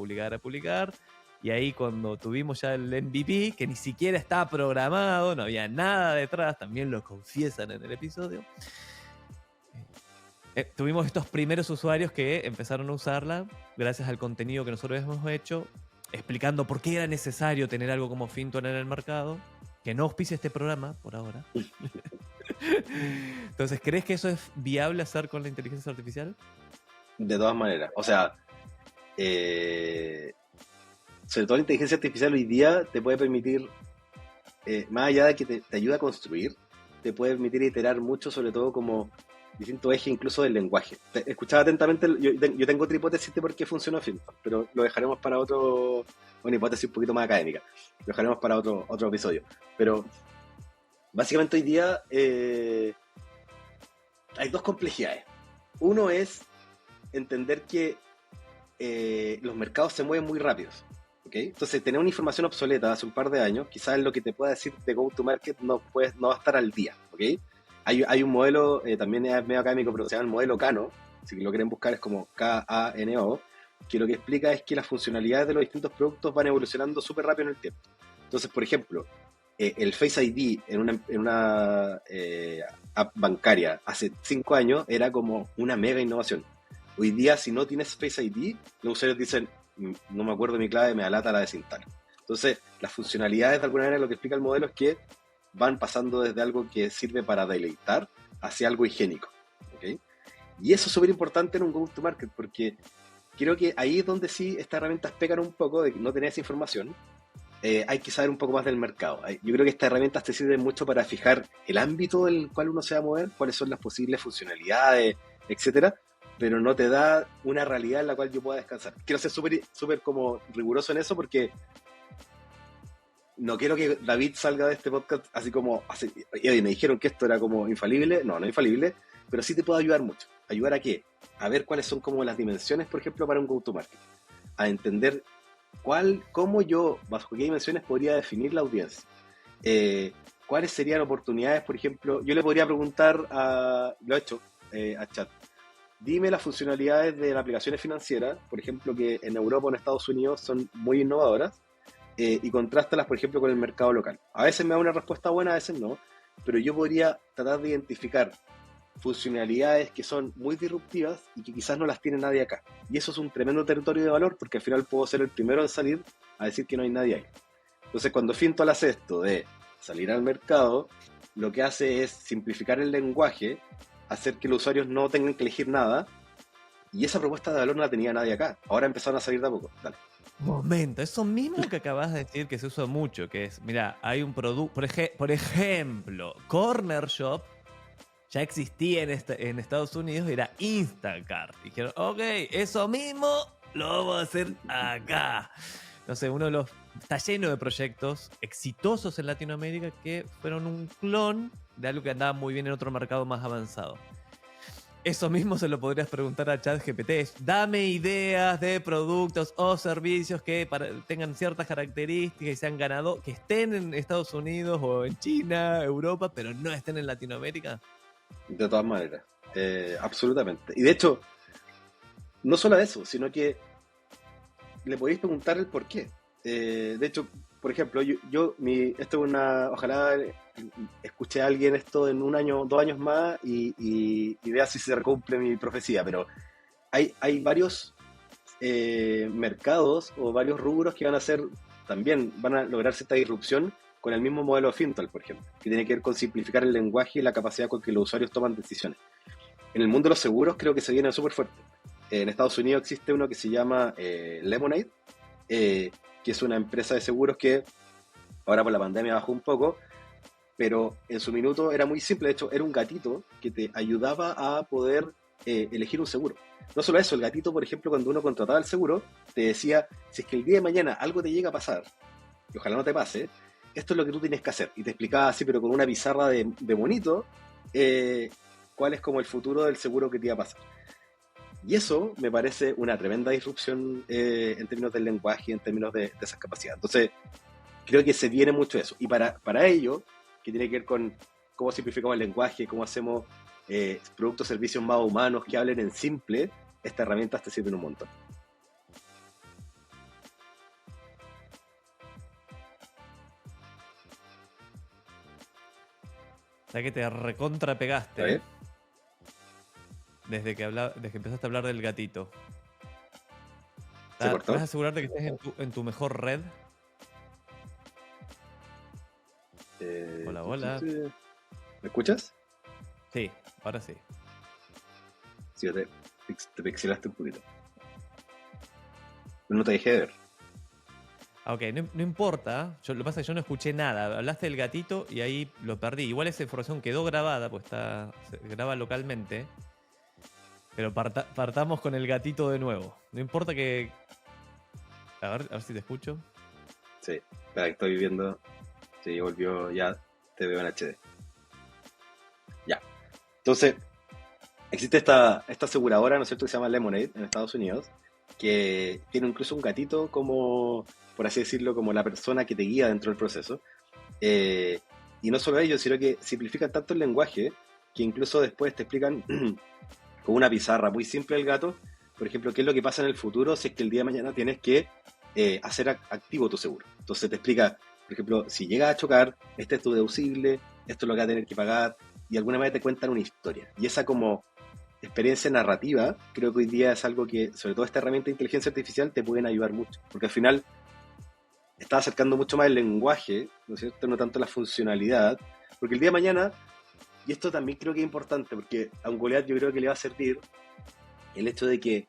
y ahí cuando tuvimos ya el MVP, que ni siquiera estaba programado, no había nada detrás, también lo confiesan en el episodio, tuvimos estos primeros usuarios que empezaron a usarla gracias al contenido que nosotros hemos hecho, explicando por qué era necesario tener algo como Fintual en el mercado, que no auspicia este programa por ahora. Entonces, ¿crees que eso es viable hacer con la inteligencia artificial? De todas maneras, o sea, sobre todo la inteligencia artificial hoy día te puede permitir, más allá de que te ayuda a construir, te puede permitir iterar mucho, sobre todo como distintos ejes incluso del lenguaje. Escuchaba atentamente, yo tengo otra hipótesis de por qué funciona Fintual, pero lo dejaremos para otro, una hipótesis un poquito más académica, lo dejaremos para otro episodio. Pero básicamente hoy día hay dos complejidades. Uno es entender que los mercados se mueven muy rápidos. ¿Okay? Entonces, tener una información obsoleta hace un par de años, quizás lo que te pueda decir de go-to-market no va a estar al día. ¿Okay? Hay un modelo, también es medio académico, pero se llama el modelo Kano, si lo quieren buscar es como K-A-N-O, que lo que explica es que las funcionalidades de los distintos productos van evolucionando súper rápido en el tiempo. Entonces, por ejemplo, el Face ID en una app bancaria hace 5 años era como una mega innovación. Hoy día, si no tienes Face ID, los usuarios dicen, no me acuerdo mi clave, me alata, la desinstalo. Entonces, las funcionalidades, de alguna manera, lo que explica el modelo es que van pasando desde algo que sirve para deleitar hacia algo higiénico. ¿Okay? Y eso es súper importante en un go-to-market, porque creo que ahí es donde sí estas herramientas pegan un poco de no tener esa información. Hay que saber un poco más del mercado. Yo creo que estas herramientas te sirven mucho para fijar el ámbito en el cual uno se va a mover, cuáles son las posibles funcionalidades, etcétera, pero no te da una realidad en la cual yo pueda descansar. Quiero ser súper como riguroso en eso porque no quiero que David salga de este podcast así como, oye, me dijeron que esto era como infalible. No infalible, pero sí te puede ayudar mucho. ¿Ayudar a qué? A ver cuáles son como las dimensiones, por ejemplo, para un go-to-market. A entender cómo yo, bajo qué dimensiones podría definir la audiencia. ¿Cuáles serían oportunidades, por ejemplo? Yo le podría preguntar lo he hecho, a chat. Dime las funcionalidades de las aplicaciones financieras, por ejemplo, que en Europa o en Estados Unidos son muy innovadoras, y contrástalas, por ejemplo, con el mercado local. A veces me da una respuesta buena, a veces no, pero yo podría tratar de identificar funcionalidades que son muy disruptivas y que quizás no las tiene nadie acá. Y eso es un tremendo territorio de valor porque al final puedo ser el primero en salir a decir que no hay nadie ahí. Entonces, cuando Fintual hace esto de salir al mercado, lo que hace es simplificar el lenguaje, hacer que los usuarios no tengan que elegir nada, y esa propuesta de valor no la tenía nadie acá. Ahora empezaron a salir de a poco. Dale. Momento, eso mismo que acabas de decir que se usa mucho, que es, mira, hay un producto, por ejemplo, Corner Shop ya existía en Estados Unidos, era Instacart. Dijeron, ok, eso mismo lo vamos a hacer acá. No sé, está lleno de proyectos exitosos en Latinoamérica que fueron un clon de algo que andaba muy bien en otro mercado más avanzado. Eso mismo se lo podrías preguntar a ChatGPT. Dame ideas de productos o servicios que tengan ciertas características y sean ganados, que estén en Estados Unidos o en China, Europa, pero no estén en Latinoamérica. De todas maneras, absolutamente. Y de hecho, no solo eso, sino que le podéis preguntar el por qué. De hecho, por ejemplo, esto es ojalá escuché a alguien esto en 1 año, 2 años más y vea si se cumple mi profecía, pero hay varios mercados o varios rubros que van a lograr cierta disrupción con el mismo modelo Fintual, por ejemplo, que tiene que ver con simplificar el lenguaje y la capacidad con que los usuarios toman decisiones. En el mundo de los seguros creo que se viene súper fuerte. En Estados Unidos existe uno que se llama Lemonade, que es una empresa de seguros que ahora por la pandemia bajó un poco, pero en su minuto era muy simple. De hecho, era un gatito que te ayudaba a poder elegir un seguro. No solo eso, el gatito, por ejemplo, cuando uno contrataba el seguro, te decía, si es que el día de mañana algo te llega a pasar, y ojalá no te pase, esto es lo que tú tienes que hacer. Y te explicaba así, pero con una pizarra de bonito, cuál es como el futuro del seguro que te iba a pasar. Y eso me parece una tremenda disrupción en términos del lenguaje y en términos de esas capacidades. Entonces, creo que se viene mucho eso. Y para ello, que tiene que ver con cómo simplificamos el lenguaje, cómo hacemos productos, servicios más humanos que hablen en simple, esta herramienta te sirve un montón. O sea que te recontra pegaste. ¿Está bien? Desde que empezaste a hablar del gatito. ¿Se ¿Puedes cortó? asegurarte que estés en tu mejor red? Hola, hola. ¿Me escuchas? Sí, ahora sí. Sí, te pixelaste un poquito. No te dejé de ver. Ok, no importa. Lo que pasa es que yo no escuché nada. Hablaste del gatito y ahí lo perdí. Igual esa información quedó grabada, pues se graba localmente. Pero partamos con el gatito de nuevo. No importa que... A ver si te escucho. Sí, espera, estoy viendo. Sí, volvió, ya te veo en HD. Ya. Entonces, existe esta aseguradora, ¿no es cierto?, que se llama Lemonade en Estados Unidos, que tiene incluso un gatito como, por así decirlo, como la persona que te guía dentro del proceso. Y no solo ellos, sino que simplifican tanto el lenguaje que incluso después te explican con una pizarra muy simple el gato, por ejemplo, qué es lo que pasa en el futuro si es que el día de mañana tienes que hacer activo tu seguro. Entonces te explica, por ejemplo, si llegas a chocar, este es tu deducible, esto es lo que vas a tener que pagar, y de alguna manera te cuentan una historia. Y esa como experiencia narrativa, creo que hoy día es algo que, sobre todo esta herramienta de inteligencia artificial, te pueden ayudar mucho, porque al final está acercando mucho más el lenguaje, ¿no es cierto?, no tanto la funcionalidad, porque el día de mañana, y esto también creo que es importante, porque a un Goliath yo creo que le va a servir el hecho de que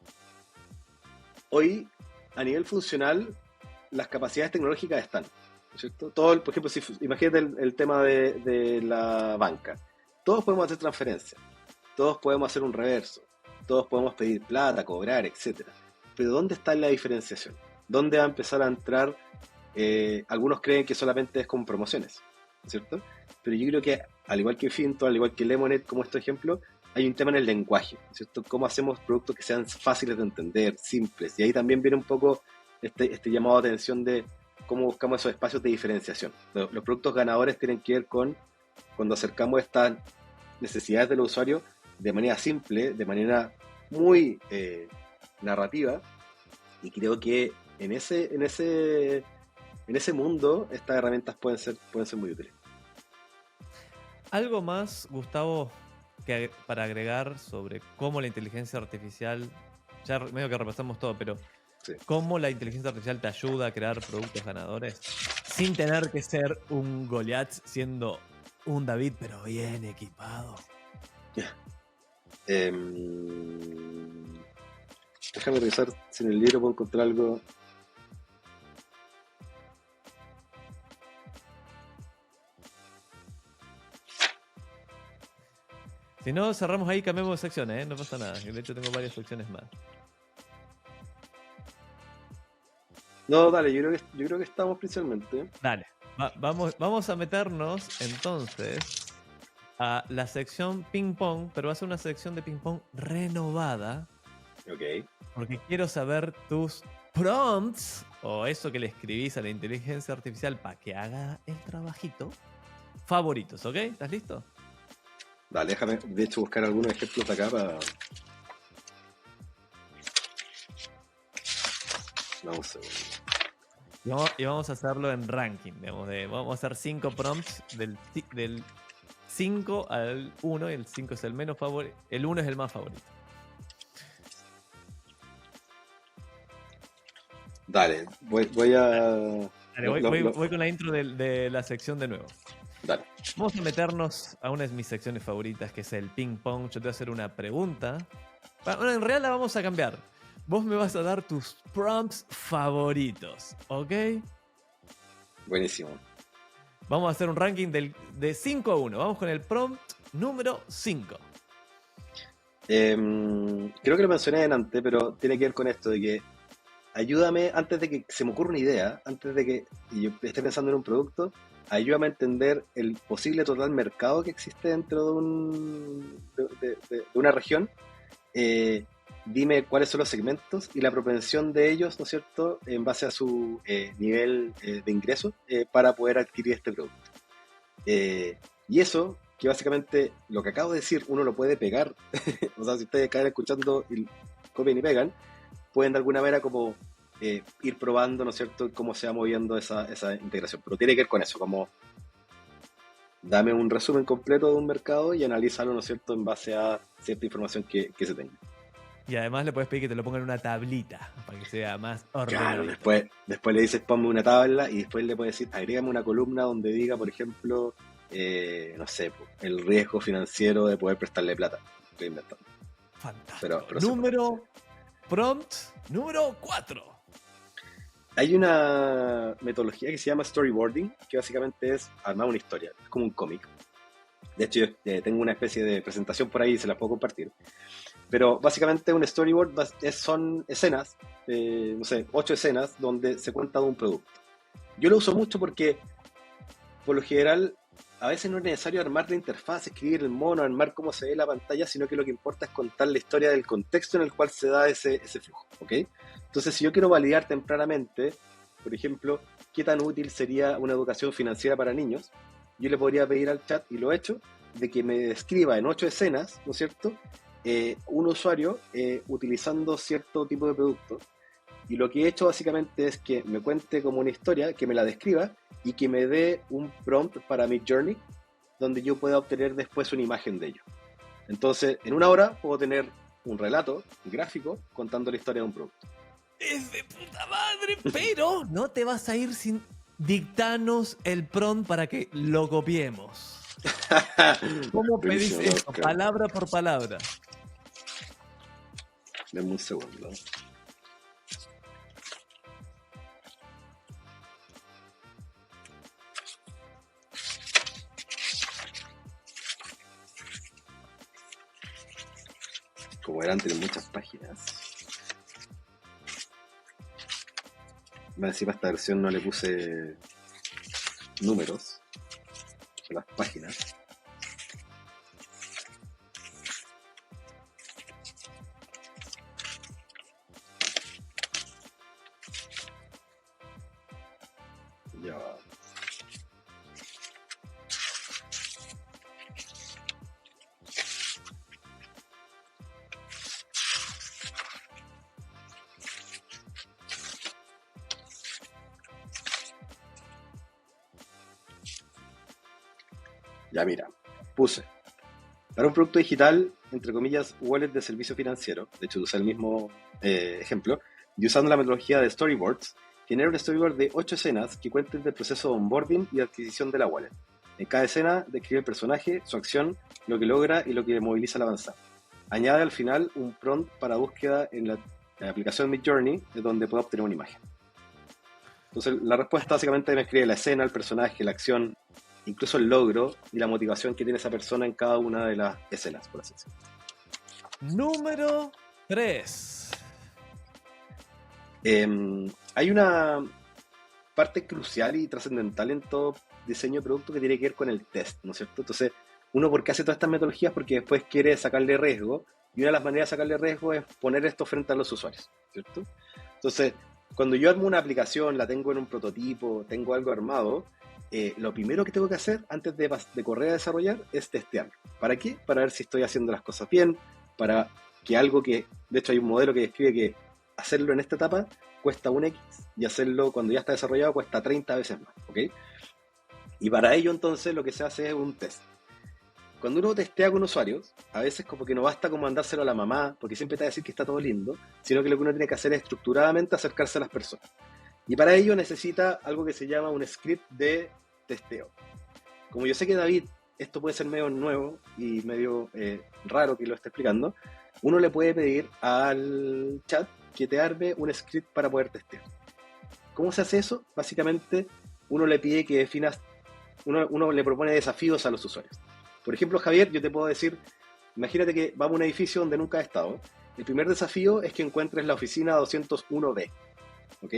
hoy, a nivel funcional, las capacidades tecnológicas están, ¿no es cierto? Todo, por ejemplo, si imagínate el tema de la banca. Todos podemos hacer transferencias, todos podemos hacer un reverso, todos podemos pedir plata, cobrar, etcétera. Pero ¿dónde está la diferenciación? ¿Dónde va a empezar a entrar? Algunos creen que solamente es con promociones, ¿no es cierto? Pero yo creo que, al igual que Finto, al igual que Lemonade, como este ejemplo, hay un tema en el lenguaje, ¿no es cierto? Cómo hacemos productos que sean fáciles de entender, simples. Y ahí también viene un poco este llamado de atención de cómo buscamos esos espacios de diferenciación. Los productos ganadores tienen que ver con cuando acercamos estas necesidades del usuario de manera simple, de manera muy narrativa, y creo que en ese mundo estas herramientas pueden ser muy útiles. ¿Algo más, Gustavo, para agregar sobre cómo la inteligencia artificial, ya medio que repasamos todo, pero Sí. cómo la inteligencia artificial te ayuda a crear productos ganadores sin tener que ser un Goliath, siendo un David, pero bien equipado? Déjame revisar si en el libro puedo encontrar algo. Si no, cerramos ahí, cambiamos de secciones, ¿eh? No pasa nada. De hecho, tengo varias secciones más. No, dale, yo creo que estamos principalmente. Dale, vamos a meternos entonces a la sección ping pong, pero va a ser una sección de ping pong renovada. Ok. Porque quiero saber tus prompts, o eso que le escribís a la inteligencia artificial para que haga el trabajito, favoritos, ¿ok? ¿Estás listo? Dale, déjame de hecho buscar algunos ejemplos de acá para. Vamos a ver. Y vamos a hacerlo en ranking, digamos, vamos a hacer 5 prompts del 5 al 1, y el 5 es el menos favorito, el 1 es el más favorito. Dale, voy a. Dale, voy con la intro de la sección de nuevo. Dale. Vamos a meternos a una de mis secciones favoritas, que es el ping pong. Yo te voy a hacer una pregunta. Bueno, en realidad la vamos a cambiar. Vos me vas a dar tus prompts favoritos, ¿ok? Buenísimo. Vamos a hacer un ranking de 5 a 1. Vamos con el prompt número 5. Creo que lo mencioné antes, pero tiene que ver con esto de que ayúdame, antes de que se me ocurra una idea, antes de que yo esté pensando en un producto, ayúdame a entender el posible total mercado que existe dentro de una región. Dime cuáles son los segmentos y la propensión de ellos, ¿no es cierto?, en base a su nivel de ingreso para poder adquirir este producto. Y eso, que básicamente lo que acabo de decir, uno lo puede pegar. O sea, si ustedes caen escuchando y copian y pegan, pueden de alguna manera como ir probando, ¿no es cierto?, cómo se va moviendo esa integración. Pero tiene que ver con eso, como dame un resumen completo de un mercado y analízalo, ¿no es cierto?, en base a cierta información que se tenga. Y además le puedes pedir que te lo ponga en una tablita para que sea más Claro, ordenadito. después le dices ponme una tabla y después le puedes decir agrégame una columna donde diga, por ejemplo, no sé, el riesgo financiero de poder prestarle plata. Estoy inventando. Fantástico. Pero se puede, sí. Prompt número 4. Hay una metodología que se llama storyboarding, que básicamente es armar una historia, es como un cómic. De hecho, yo tengo una especie de presentación por ahí y se la puedo compartir. Pero básicamente un storyboard son escenas, no sé, 8 escenas donde se cuenta de un producto. Yo lo uso mucho porque, por lo general, a veces no es necesario armar la interfaz, escribir el mono, armar cómo se ve la pantalla, sino que lo que importa es contar la historia del contexto en el cual se da ese flujo, ¿ok? Entonces, si yo quiero validar tempranamente, por ejemplo, qué tan útil sería una educación financiera para niños, yo le podría pedir al chat, y lo he hecho, de que me describa en 8 escenas, ¿no es cierto?, un usuario utilizando cierto tipo de producto. Y lo que he hecho básicamente es que me cuente como una historia, que me la describa y que me dé un prompt para mi journey donde yo pueda obtener después una imagen de ello. Entonces, en una hora puedo tener un relato gráfico contando la historia de un producto. Es de puta madre, pero no te vas a ir sin dictarnos el prompt para que lo copiemos. ¿Cómo pedís Buenísimo, esto? Oscar. Palabra por palabra. Denme un segundo. Como eran, tienen muchas páginas. Más encima a esta versión no le puse números a las páginas. Ya va. Ya mira, puse para un producto digital, entre comillas, wallet de servicio financiero, de hecho usé el mismo ejemplo, y usando la metodología de storyboards, genera un storyboard de 8 escenas que cuenten del proceso de onboarding y adquisición de la wallet. En cada escena describe el personaje, su acción, lo que logra y lo que moviliza al avanzar. Añade al final un prompt para búsqueda en la aplicación Midjourney, de donde pueda obtener una imagen. Entonces la respuesta básicamente me escribe la escena, el personaje, la acción, incluso el logro y la motivación que tiene esa persona en cada una de las escenas, por así decirlo. Número 3. Hay una parte crucial y trascendental en todo diseño de producto que tiene que ver con el test, ¿no es cierto? Entonces, uno, ¿por qué hace todas estas metodologías? Porque después quiere sacarle riesgo, y una de las maneras de sacarle riesgo es poner esto frente a los usuarios, ¿cierto? Entonces, cuando yo armo una aplicación, la tengo en un prototipo, tengo algo armado, lo primero que tengo que hacer antes de correr a desarrollar es testearlo. ¿Para qué? Para ver si estoy haciendo las cosas bien, para que algo que, de hecho hay un modelo que describe que hacerlo en esta etapa cuesta un X y hacerlo cuando ya está desarrollado cuesta 30 veces más, ¿ok? Y para ello entonces lo que se hace es un test. Cuando uno testea con usuarios, a veces como que no basta como mandárselo a la mamá, porque siempre te va a decir que está todo lindo, sino que lo que uno tiene que hacer es estructuradamente acercarse a las personas. Y para ello necesita algo que se llama un script de testeo. Como yo sé que David, esto puede ser medio nuevo y medio raro que lo esté explicando, uno le puede pedir al chat que te arme un script para poder testear. ¿Cómo se hace eso? Básicamente, uno le pide que definas, uno le propone desafíos a los usuarios. Por ejemplo, Javier, yo te puedo decir, imagínate que vamos a un edificio donde nunca has estado. El primer desafío es que encuentres la oficina 201B, ¿ok?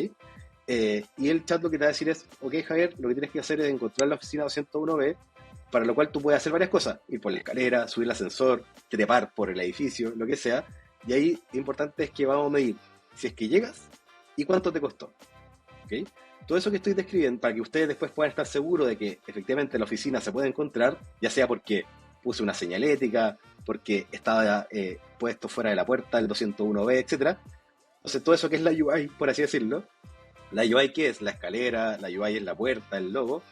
Y el chat lo que te va a decir es, ok Javier, lo que tienes que hacer es encontrar la oficina 201B, para lo cual tú puedes hacer varias cosas, ir por la escalera, subir el ascensor, trepar por el edificio, lo que sea, y ahí lo importante es que vamos a medir si es que llegas y cuánto te costó. ¿ok? Todo eso que estoy describiendo, para que ustedes después puedan estar seguros de que efectivamente la oficina se puede encontrar, ya sea porque puse una señalética, porque estaba puesto fuera de la puerta, el 201B, etcétera. Entonces, todo eso que es la UI, por así decirlo, la UI que es la escalera, la UI es la puerta, el logo,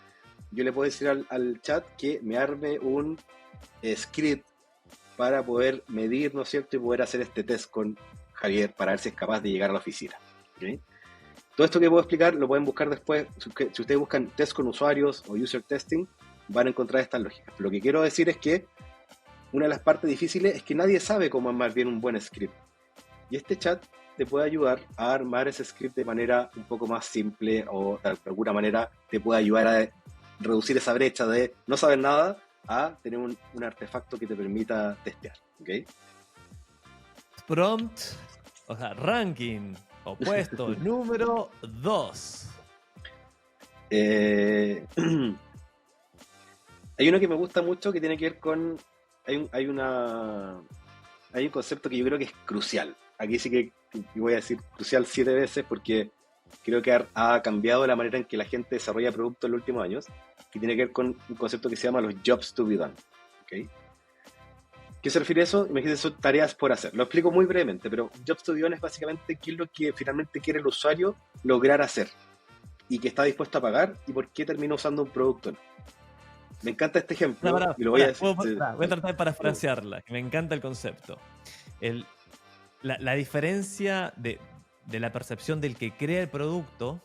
yo le puedo decir al chat que me arme un script para poder medir, ¿no es cierto? Y poder hacer este test con Javier para ver si es capaz de llegar a la oficina. ¿Okay? Todo esto que puedo explicar lo pueden buscar después. Si ustedes buscan test con usuarios o user testing, van a encontrar estas lógicas. Lo que quiero decir es que una de las partes difíciles es que nadie sabe cómo armar bien un buen script. Y este chat te puede ayudar a armar ese script de manera un poco más simple o de alguna manera te puede ayudar a reducir esa brecha de no saber nada a tener un artefacto que te permita testear. ¿Okay? Prompt, o sea, ranking o puesto número 2. Hay uno que me gusta mucho que tiene que ver con... Hay un concepto que yo creo que es crucial. Aquí sí que voy a decir crucial 7 veces porque creo que ha cambiado la manera en que la gente desarrolla productos en los últimos años, que tiene que ver con un concepto que se llama los jobs to be done. ¿Okay? ¿Qué se refiere a eso? Imagínense, son tareas por hacer. Lo explico muy brevemente, pero jobs to be done es básicamente qué es lo que finalmente quiere el usuario lograr hacer y que está dispuesto a pagar y por qué termina usando un producto. Me encanta este ejemplo y lo voy a decir. Voy a tratar de parafrasearla, que me encanta el concepto. La diferencia de la percepción del que crea el producto,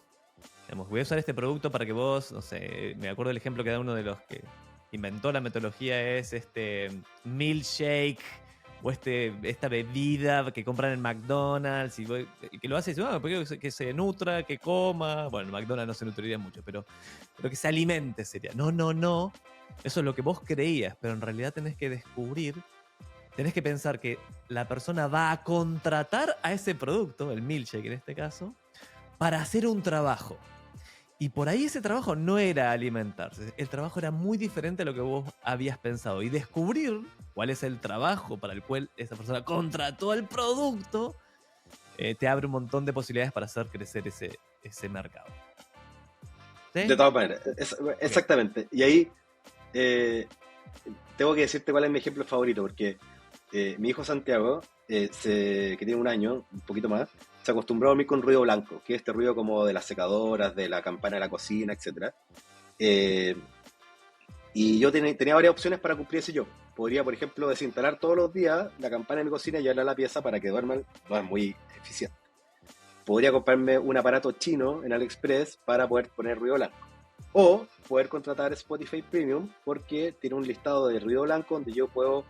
digamos, voy a usar este producto para que vos, no sé, me acuerdo del ejemplo que da uno de los que inventó la metodología, es este milkshake o esta bebida que compran en McDonald's y que lo hace y dice, que se nutra, que coma. Bueno, en McDonald's no se nutriría mucho, pero que se alimente sería. No. Eso es lo que vos creías, pero en realidad tenés que descubrir, tenés que pensar que la persona va a contratar a ese producto, el milkshake en este caso, para hacer un trabajo. Y por ahí ese trabajo no era alimentarse. El trabajo era muy diferente a lo que vos habías pensado. Y descubrir cuál es el trabajo para el cual esa persona contrató el producto te abre un montón de posibilidades para hacer crecer ese mercado. ¿Sí? De todas maneras, exactamente. Y ahí tengo que decirte cuál es mi ejemplo favorito, porque mi hijo Santiago, que tiene un año, un poquito más, se acostumbró a dormir con ruido blanco, que es este ruido como de las secadoras, de la campana de la cocina, etc. Y yo tenía varias opciones para cumplir ese yo. Podría, por ejemplo, desinstalar todos los días la campana de mi cocina y llevarla a la pieza para que duerman. No es muy eficiente. Podría comprarme un aparato chino en AliExpress para poder poner ruido blanco. O poder contratar Spotify Premium porque tiene un listado de ruido blanco donde yo puedo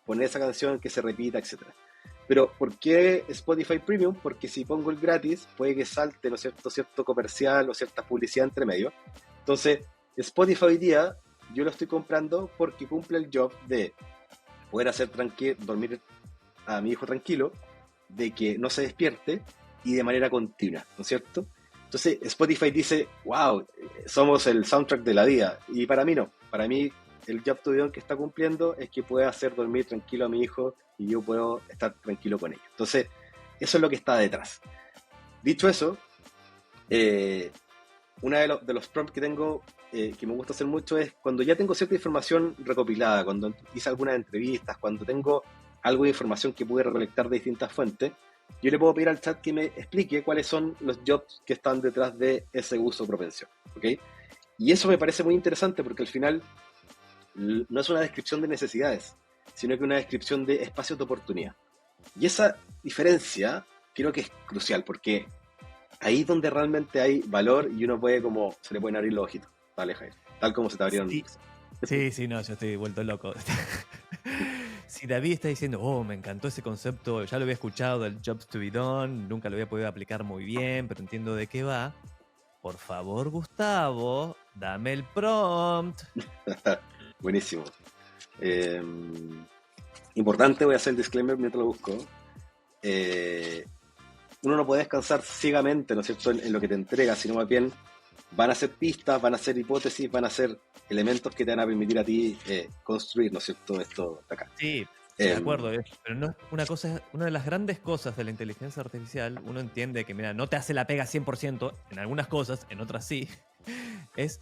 poner esa canción que se repita, etc. Pero ¿por qué Spotify Premium? Porque si pongo el gratis, puede que salte, ¿no es cierto?, cierto comercial o cierta publicidad entre medio. Entonces, Spotify hoy día yo lo estoy comprando porque cumple el job de poder hacer dormir a mi hijo tranquilo, de que no se despierte y de manera continua, ¿no es cierto? Entonces, Spotify dice, wow, somos el soundtrack de la vida. Y para mí no. Para mí, el job to be done que está cumpliendo es que puede hacer dormir tranquilo a mi hijo y yo puedo estar tranquilo con ellos. Entonces, eso es lo que está detrás. Dicho eso, uno de los prompts que tengo, que me gusta hacer mucho, es cuando ya tengo cierta información recopilada, cuando hice algunas entrevistas, cuando tengo algo de información que pude recolectar de distintas fuentes, yo le puedo pedir al chat que me explique cuáles son los jobs que están detrás de ese uso o propensión. ¿Okay? Y eso me parece muy interesante porque al final no es una descripción de necesidades, sino que una descripción de espacios de oportunidad. Y esa diferencia creo que es crucial, porque ahí es donde realmente hay valor y uno puede se le pueden abrir los ojitos. Dale, Jair, tal como se te abrieron. Sí, no, yo estoy vuelto loco. Si David está diciendo, me encantó ese concepto, ya lo había escuchado del Jobs to be done, nunca lo había podido aplicar muy bien, pero entiendo de qué va. Por favor, Gustavo, dame el prompt. Buenísimo. Importante, voy a hacer el disclaimer mientras lo busco. Uno no puede descansar ciegamente, ¿no es cierto?, en lo que te entrega, sino más bien van a ser pistas, van a ser hipótesis, van a ser elementos que te van a permitir a ti construir, ¿no es cierto?, esto de acá. Sí, De Em, acuerdo, pero no, una de las grandes cosas de la inteligencia artificial, uno entiende que, mira, no te hace la pega 100% en algunas cosas, en otras sí, es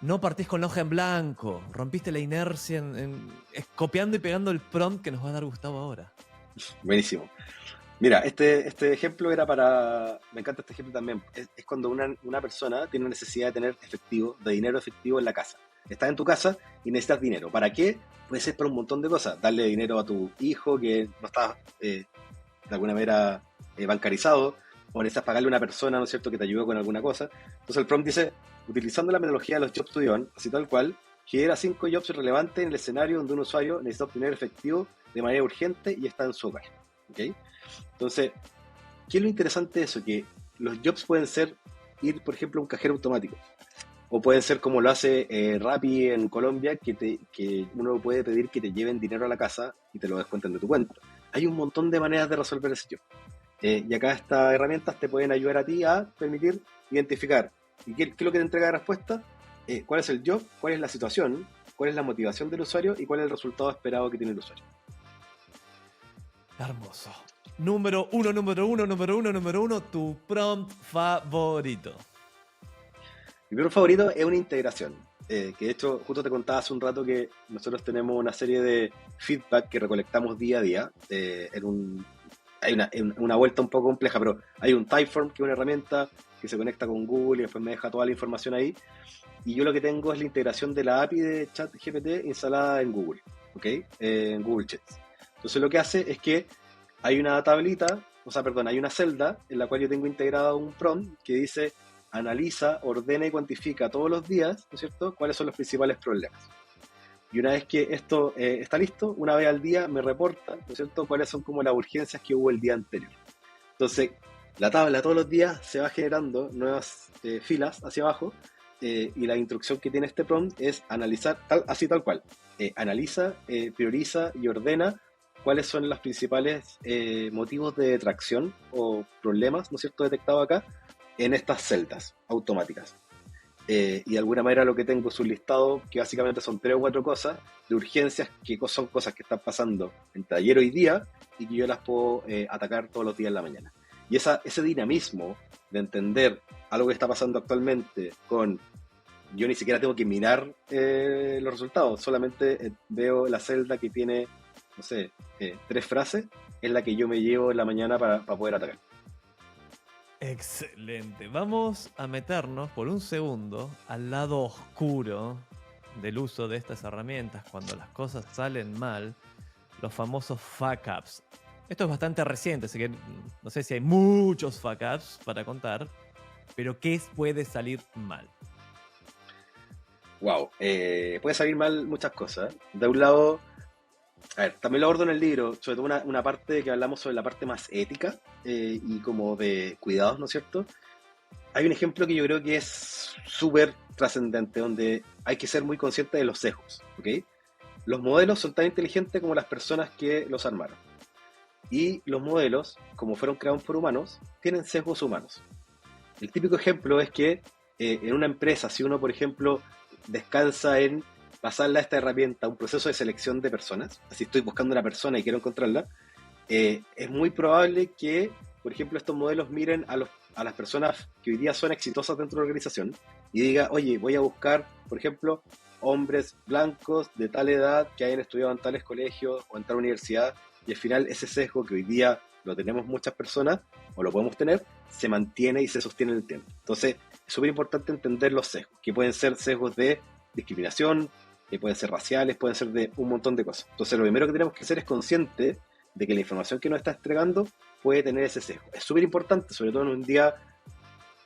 no partís con la hoja en blanco, rompiste la inercia es copiando y pegando el prompt que nos va a dar Gustavo ahora. Buenísimo. Mira, este ejemplo era para. Me encanta este ejemplo también. Es cuando una persona tiene necesidad de tener efectivo, de dinero efectivo en la casa. Estás en tu casa y necesitas dinero. ¿Para qué? Puede ser para un montón de cosas. Darle dinero a tu hijo que no está de alguna manera bancarizado, o necesitas pagarle a una persona, ¿no es cierto?, que te ayude con alguna cosa. Entonces el prompt dice, utilizando la metodología de los Jobs to be on, así tal cual, genera 5 jobs relevantes en el escenario donde un usuario necesita obtener efectivo de manera urgente y está en su hogar. ¿Ok? Entonces, ¿qué es lo interesante de eso? Que los jobs pueden ser ir, por ejemplo, a un cajero automático. O pueden ser como lo hace Rappi en Colombia, que uno puede pedir que te lleven dinero a la casa y te lo descuenten de tu cuenta. Hay un montón de maneras de resolver ese job. Y acá estas herramientas te pueden ayudar a ti a permitir identificar. ¿Y qué es lo que te entrega de respuesta? ¿Cuál es el job? ¿Cuál es la situación? ¿Cuál es la motivación del usuario? ¿Y cuál es el resultado esperado que tiene el usuario? Hermoso. Número uno, tu prompt favorito. Mi primer favorito es una integración. Que de hecho, justo te contaba hace un rato que nosotros tenemos una serie de feedback que recolectamos día a día. Hay una vuelta un poco compleja, pero hay un Typeform, que es una herramienta que se conecta con Google y después me deja toda la información ahí. Y yo lo que tengo es la integración de la API de ChatGPT instalada en Google, ¿ok? En Google Sheets. Entonces lo que hace es que hay una tablita, o sea, perdón, hay una celda en la cual yo tengo integrado un prompt que dice analiza, ordena y cuantifica todos los días, ¿no es cierto?, cuáles son los principales problemas. Y una vez que esto está listo, una vez al día me reporta, ¿no es cierto?, cuáles son como las urgencias que hubo el día anterior. Entonces, la tabla todos los días se va generando nuevas filas hacia abajo, y la instrucción que tiene este prompt es analizar, así tal cual, analiza, prioriza y ordena cuáles son los principales motivos de detracción o problemas, ¿no es cierto?, detectados acá en estas celdas automáticas. Y de alguna manera lo que tengo es un listado que básicamente son 3 o 4 cosas de urgencias que son cosas que están pasando entre ayer hoy día y que yo las puedo atacar todos los días en la mañana. Y ese dinamismo de entender algo que está pasando actualmente con... Yo ni siquiera tengo que mirar los resultados, solamente veo la celda que tiene, no sé, 3 frases, es la que yo me llevo en la mañana para poder atacar. Excelente. Vamos a meternos por un segundo al lado oscuro del uso de estas herramientas cuando las cosas salen mal, los famosos fuck ups. Esto es bastante reciente, así que no sé si hay muchos fuck ups para contar, pero ¿qué puede salir mal? Wow, puede salir mal muchas cosas. De un lado, a ver, también lo abordo en el libro, sobre todo una parte que hablamos sobre la parte más ética y como de cuidados, ¿no es cierto? Hay un ejemplo que yo creo que es súper trascendente, donde hay que ser muy consciente de los sesgos, ¿ok? Los modelos son tan inteligentes como las personas que los armaron. Y los modelos, como fueron creados por humanos, tienen sesgos humanos. El típico ejemplo es que en una empresa, si uno, por ejemplo, descansa en pasarle a esta herramienta un proceso de selección de personas, así estoy buscando una persona y quiero encontrarla, es muy probable que, por ejemplo, estos modelos miren a las personas que hoy día son exitosas dentro de la organización y diga, oye, voy a buscar, por ejemplo, hombres blancos de tal edad que hayan estudiado en tales colegios o en tal universidad, y al final ese sesgo que hoy día lo tenemos muchas personas, o lo podemos tener, se mantiene y se sostiene en el tiempo. Entonces, es súper importante entender los sesgos, que pueden ser sesgos de discriminación, que pueden ser raciales, pueden ser de un montón de cosas. Entonces, lo primero que tenemos que ser es consciente de que la información que nos está entregando puede tener ese sesgo. Es súper importante, sobre todo en un día,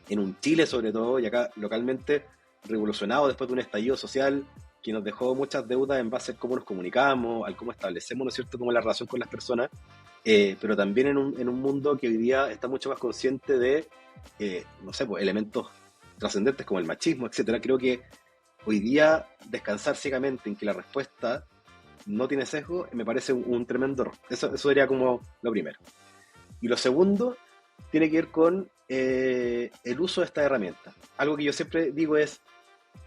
en un Chile sobre todo, y acá localmente, revolucionado después de un estallido social que nos dejó muchas deudas en base a cómo nos comunicamos, al cómo establecemos, ¿no es cierto?, como la relación con las personas, pero también en un mundo que hoy día está mucho más consciente de, no sé, pues, elementos trascendentes como el machismo, etcétera. Creo que hoy día descansar ciegamente en que la respuesta no tiene sesgo me parece un tremendo error. Eso sería como lo primero. Y lo segundo tiene que ver con el uso de esta herramienta. Algo que yo siempre digo es,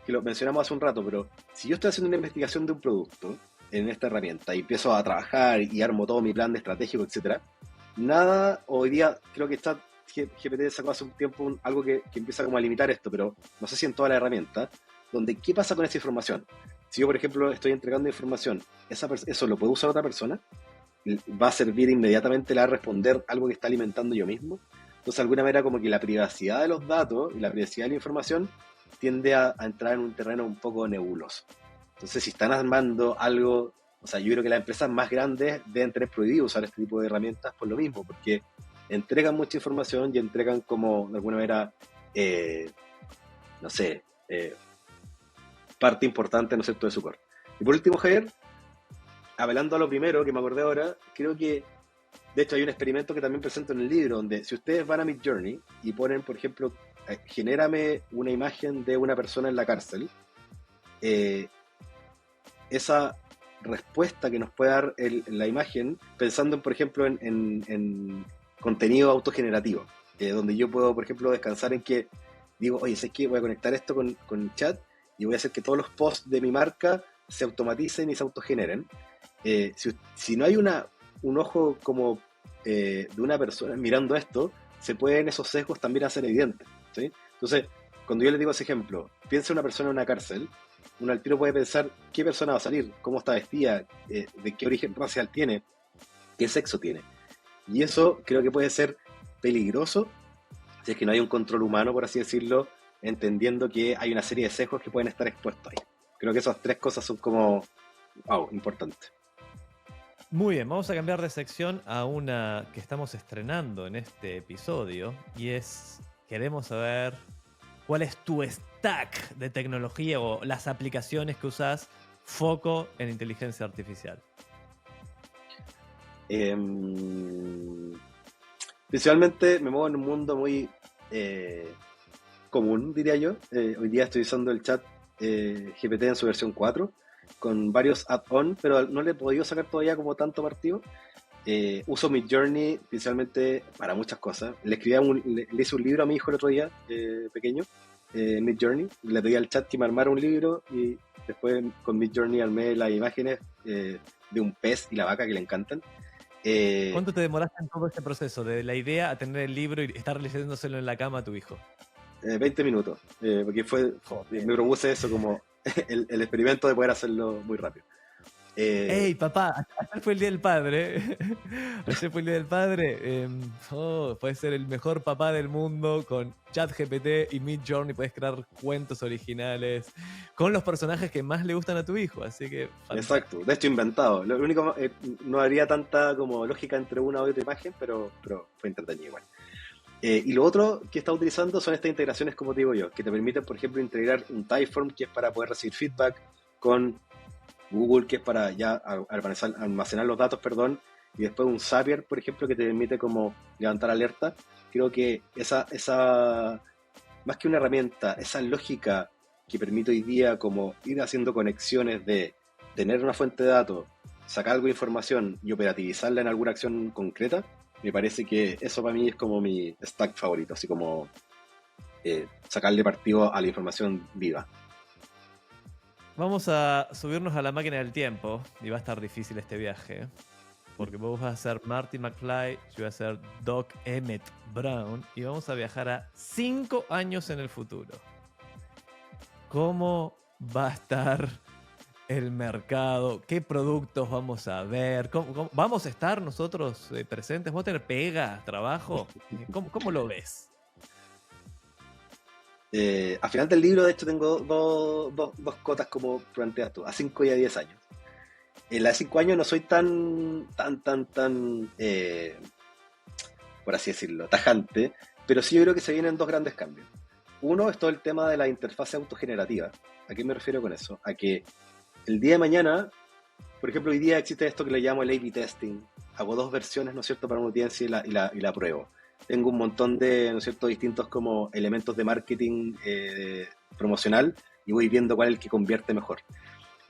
que lo mencionamos hace un rato, pero si yo estoy haciendo una investigación de un producto, en esta herramienta y empiezo a trabajar y armo todo mi plan de estratégico, etcétera, nada, hoy día creo que está GPT sacó hace un tiempo algo que empieza como a limitar esto, pero no sé si en toda la herramienta, donde ¿qué pasa con esa información? Si yo, por ejemplo, estoy entregando información, ¿eso lo puede usar otra persona? ¿Va a servir inmediatamente, le va a responder algo que está alimentando yo mismo? Entonces, de alguna manera, como que la privacidad de los datos y la privacidad de la información tiende a entrar en un terreno un poco nebuloso. Entonces, si están armando algo, o sea, yo creo que las empresas más grandes deben tener prohibido usar este tipo de herramientas por lo mismo, porque entregan mucha información y entregan como, de alguna manera, no sé, parte importante, ¿no es cierto?, de su core. Y por último, Javier, apelando a lo primero que me acordé ahora, creo que, de hecho, hay un experimento que también presento en el libro, donde si ustedes van a Midjourney y ponen, por ejemplo, genérame una imagen de una persona en la cárcel, esa respuesta que nos puede dar la imagen, pensando, por ejemplo, en contenido autogenerativo, donde yo puedo, por ejemplo, descansar en que digo, oye, sé que voy a conectar esto con el chat y voy a hacer que todos los posts de mi marca se automaticen y se autogeneren. Si no hay un ojo como de una persona mirando esto, se pueden esos sesgos también hacer evidentes, ¿sí? Entonces, cuando yo les digo ese ejemplo, piensa una persona en una cárcel, uno al tiro puede pensar qué persona va a salir, cómo está vestida, de qué origen racial tiene, qué sexo tiene. Y eso creo que puede ser peligroso si es que no hay un control humano, por así decirlo, entendiendo que hay una serie de sesgos que pueden estar expuestos ahí. Creo que esas tres cosas son como, wow, importantes. Muy bien, vamos a cambiar de sección a una que estamos estrenando en este episodio y es, queremos saber cuál es tu stack de tecnología o las aplicaciones que usas, foco en inteligencia artificial. Principalmente me muevo en un mundo muy común, diría yo. Hoy día estoy usando el chat GPT en su versión 4 con varios add-on, pero no le he podido sacar todavía como tanto partido. Uso Midjourney principalmente para muchas cosas. Le hice un libro a mi hijo el otro día, pequeño, Midjourney. Le pedí al chat que me armara un libro y después con Midjourney armé las imágenes de un pez y la vaca que le encantan. ¿Cuánto te demoraste en todo este proceso, de la idea a tener el libro y estar leyéndoselo en la cama a tu hijo? 20 minutos, porque me propuse eso como el experimento de poder hacerlo muy rápido. ¡Ey, papá! Ayer fue el Día del Padre. Ayer fue el Día del Padre. Puedes ser el mejor papá del mundo con ChatGPT y Midjourney. Puedes crear cuentos originales con los personajes que más le gustan a tu hijo. Así que... Exacto, de hecho inventado. Lo único, no habría tanta como lógica entre una y otra imagen, pero fue entretenido igual. Y lo otro que está utilizando son estas integraciones, como te digo yo, que te permiten, por ejemplo, integrar un Typeform, que es para poder recibir feedback, con Google, que es para ya almacenar los datos, perdón, y después un Zapier, por ejemplo, que te permite como levantar alerta. Creo que esa más que una herramienta, esa lógica que permite hoy día como ir haciendo conexiones de tener una fuente de datos, sacar algo de información y operativizarla en alguna acción concreta, me parece que eso para mí es como mi stack favorito, así como sacarle partido a la información viva. Vamos a subirnos a la máquina del tiempo y va a estar difícil este viaje, porque vos vas a ser Marty McFly, yo voy a ser Doc Emmett Brown y vamos a viajar a 5 años en el futuro. ¿Cómo va a estar el mercado? ¿Qué productos vamos a ver? ¿Cómo vamos a estar nosotros presentes? ¿Vamos a tener pega, trabajo? ¿Cómo lo ves? Al final del libro, de hecho, tengo dos cotas como planteas tú, a 5 y a 10 años. En las 5 años no soy tan, por así decirlo, tajante, pero sí yo creo que se vienen dos grandes cambios. Uno es todo el tema de la interfaz autogenerativa. ¿A qué me refiero con eso? A que el día de mañana, por ejemplo, hoy día existe esto que le llamo el A/B testing. Hago 2 versiones, ¿no es cierto?, para una audiencia y la pruebo. Tengo un montón de, ¿no es cierto?, distintos como elementos de marketing promocional y voy viendo cuál es el que convierte mejor.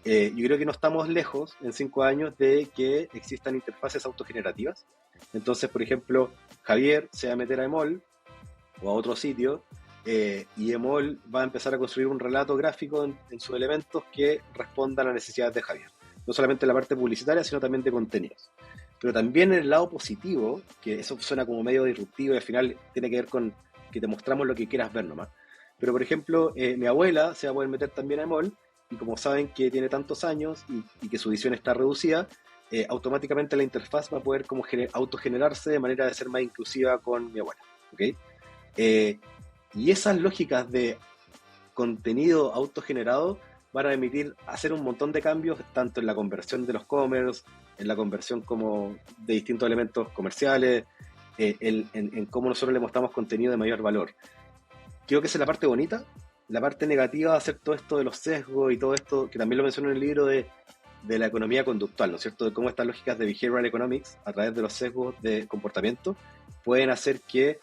Yo creo que no estamos lejos en 5 años de que existan interfaces autogenerativas. Entonces, por ejemplo, Javier se va a meter a Emol o a otro sitio y Emol va a empezar a construir un relato gráfico en sus elementos que responda a las necesidades de Javier. no solamente la parte publicitaria, sino también de contenidos. Pero también en el lado positivo, que eso suena como medio disruptivo y al final tiene que ver con que te mostramos lo que quieras ver nomás. Pero por ejemplo, mi abuela se va a poder meter también a Mall y como saben que tiene tantos años y que su visión está reducida, automáticamente la interfaz va a poder como autogenerarse de manera de ser más inclusiva con mi abuela. ¿Ok? Eh, y esas lógicas de contenido autogenerado van a permitir hacer un montón de cambios, tanto en la conversión de los commerce, en la conversión como de distintos elementos comerciales, en cómo nosotros le mostramos contenido de mayor valor. Creo que esa es la parte bonita. La parte negativa va a ser todo esto de los sesgos y todo esto, que también lo menciono en el libro de la economía conductual, ¿no es cierto? De cómo estas lógicas de behavioral economics, a través de los sesgos de comportamiento, pueden hacer que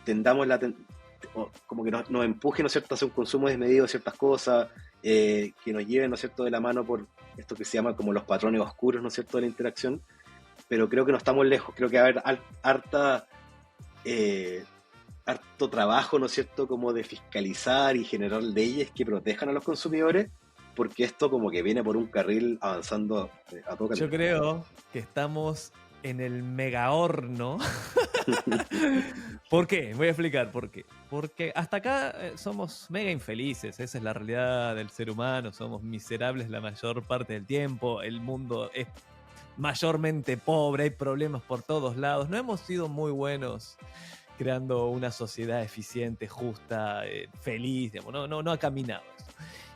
tendamos como que nos empuje, ¿no es cierto?, a hacer un consumo desmedido de ciertas cosas, que nos lleven, ¿no es cierto?, de la mano por esto que se llama como los patrones oscuros, ¿no es cierto?, de la interacción. Pero creo que no estamos lejos. Creo que va a haber harto trabajo, ¿no es cierto?, como de fiscalizar y generar leyes que protejan a los consumidores, porque esto como que viene por un carril avanzando a todo Yo camino. creo que estamos en el mega horno. ¿Por qué? Voy a explicar por qué. Porque hasta acá somos mega infelices, esa es la realidad del ser humano, somos miserables la mayor parte del tiempo, el mundo es mayormente pobre, hay problemas por todos lados, no hemos sido muy buenos creando una sociedad eficiente, justa, feliz, digamos, no ha caminado eso.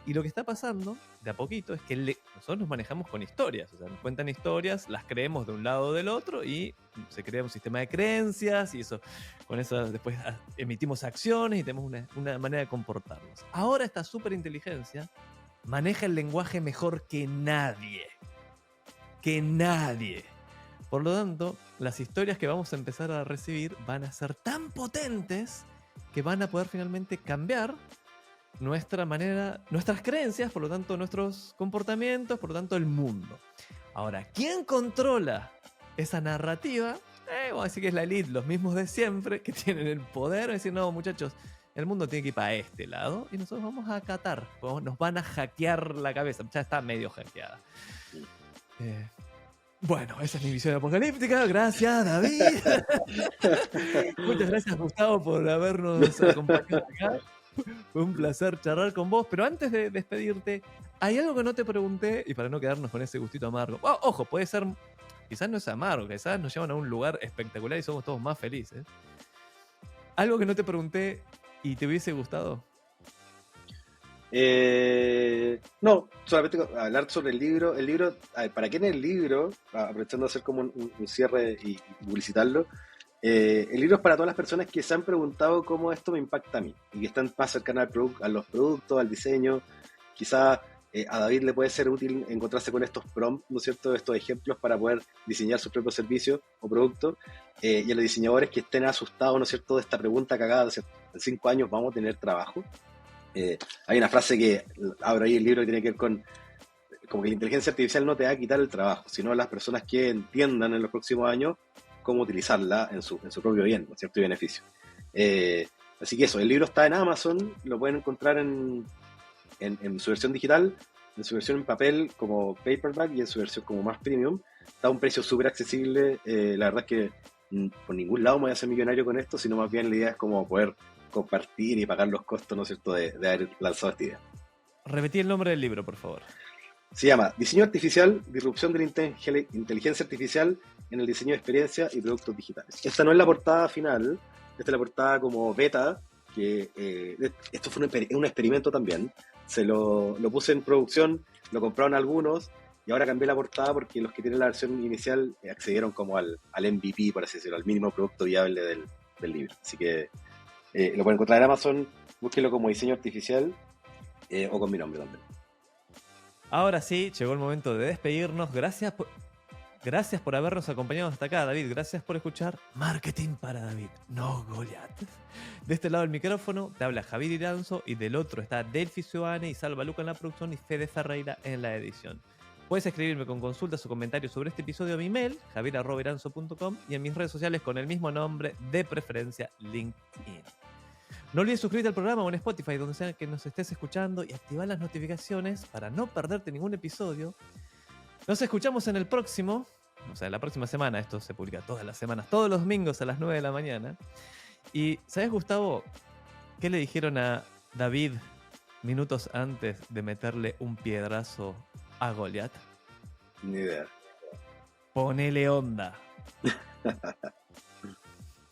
Y lo que está pasando de a poquito es que nosotros nos manejamos con historias, o sea, nos cuentan historias, las creemos de un lado o del otro y se crea un sistema de creencias y eso, con eso después emitimos acciones y tenemos una manera de comportarnos. Ahora esta superinteligencia maneja el lenguaje mejor que nadie. Que nadie. Por lo tanto, las historias que vamos a empezar a recibir van a ser tan potentes que van a poder finalmente cambiar nuestra manera, nuestras creencias, por lo tanto nuestros comportamientos, por lo tanto el mundo. Ahora, ¿quién controla esa narrativa? Vamos a decir que es la elite, los mismos de siempre, que tienen el poder de decir, no muchachos, el mundo tiene que ir para este lado y nosotros vamos a acatar, nos van a hackear la cabeza, ya está medio hackeada. Bueno, esa es mi visión apocalíptica. Gracias, David. Muchas gracias, Gustavo, por habernos acompañado acá. Fue un placer charlar con vos. Pero antes de despedirte, hay algo que no te pregunté, y para no quedarnos con ese gustito amargo. Ojo, puede ser, quizás no es amargo, quizás nos llevan a un lugar espectacular y somos todos más felices. Algo que no te pregunté y te hubiese gustado. No, solamente hablar sobre el libro. El libro, ¿para qué en el libro? Aprovechando de hacer como un cierre y publicitarlo. El libro es para todas las personas que se han preguntado cómo esto me impacta a mí y que están más cercanas a los productos, al diseño. Quizá a David le puede ser útil encontrarse con estos prompts, ¿no es cierto?, estos ejemplos para poder diseñar sus propios servicios o productos. Y a los diseñadores que estén asustados, ¿no es cierto?, de esta pregunta cagada, ¿cierto? En 5 años vamos a tener trabajo. Hay una frase que abro ahí el libro que tiene que ver con como que la inteligencia artificial no te va a quitar el trabajo, sino las personas que entiendan en los próximos años cómo utilizarla en su propio bien, ¿no es cierto?, y beneficio. Así que eso, el libro está en Amazon, lo pueden encontrar en su versión digital, en su versión en papel como paperback y en su versión como más premium. Está a un precio súper accesible. La verdad es que por ningún lado me voy a hacer millonario con esto, sino más bien la idea es como poder compartir y pagar los costos, ¿no es cierto?, de haber lanzado esta idea. Repetí el nombre del libro, por favor. Se llama Diseño Artificial, Disrupción de la Inteligencia Artificial en el Diseño de Experiencias y Productos Digitales. Esta no es la portada final, esta es la portada como beta, que esto fue un experimento también. Se lo puse en producción, lo compraron algunos y ahora cambié la portada porque los que tienen la versión inicial accedieron como al MVP, por así decirlo, al mínimo producto viable del libro. Así que lo pueden encontrar en Amazon, búsquenlo como Diseño Artificial o con mi nombre también. Ahora sí, llegó el momento de despedirnos. Gracias por habernos acompañado hasta acá, David. Gracias por escuchar Marketing para David, no Goliath. De este lado del micrófono te habla Javier Iranzo y del otro está Delphi Suane y Salva Luca en la producción y Fede Ferreira en la edición. Puedes escribirme con consultas o comentarios sobre este episodio a mi mail, javier@iranzo.com, y en mis redes sociales con el mismo nombre, de preferencia LinkedIn. No olvides suscribirte al programa o en Spotify, donde sea que nos estés escuchando, y activar las notificaciones para no perderte ningún episodio. Nos escuchamos en el próximo, o sea, la próxima semana. Esto se publica todas las semanas, todos los domingos a las 9 de la mañana. Y, ¿sabes, Gustavo, qué le dijeron a David minutos antes de meterle un piedrazo a Goliat? Ni idea. Ponele onda.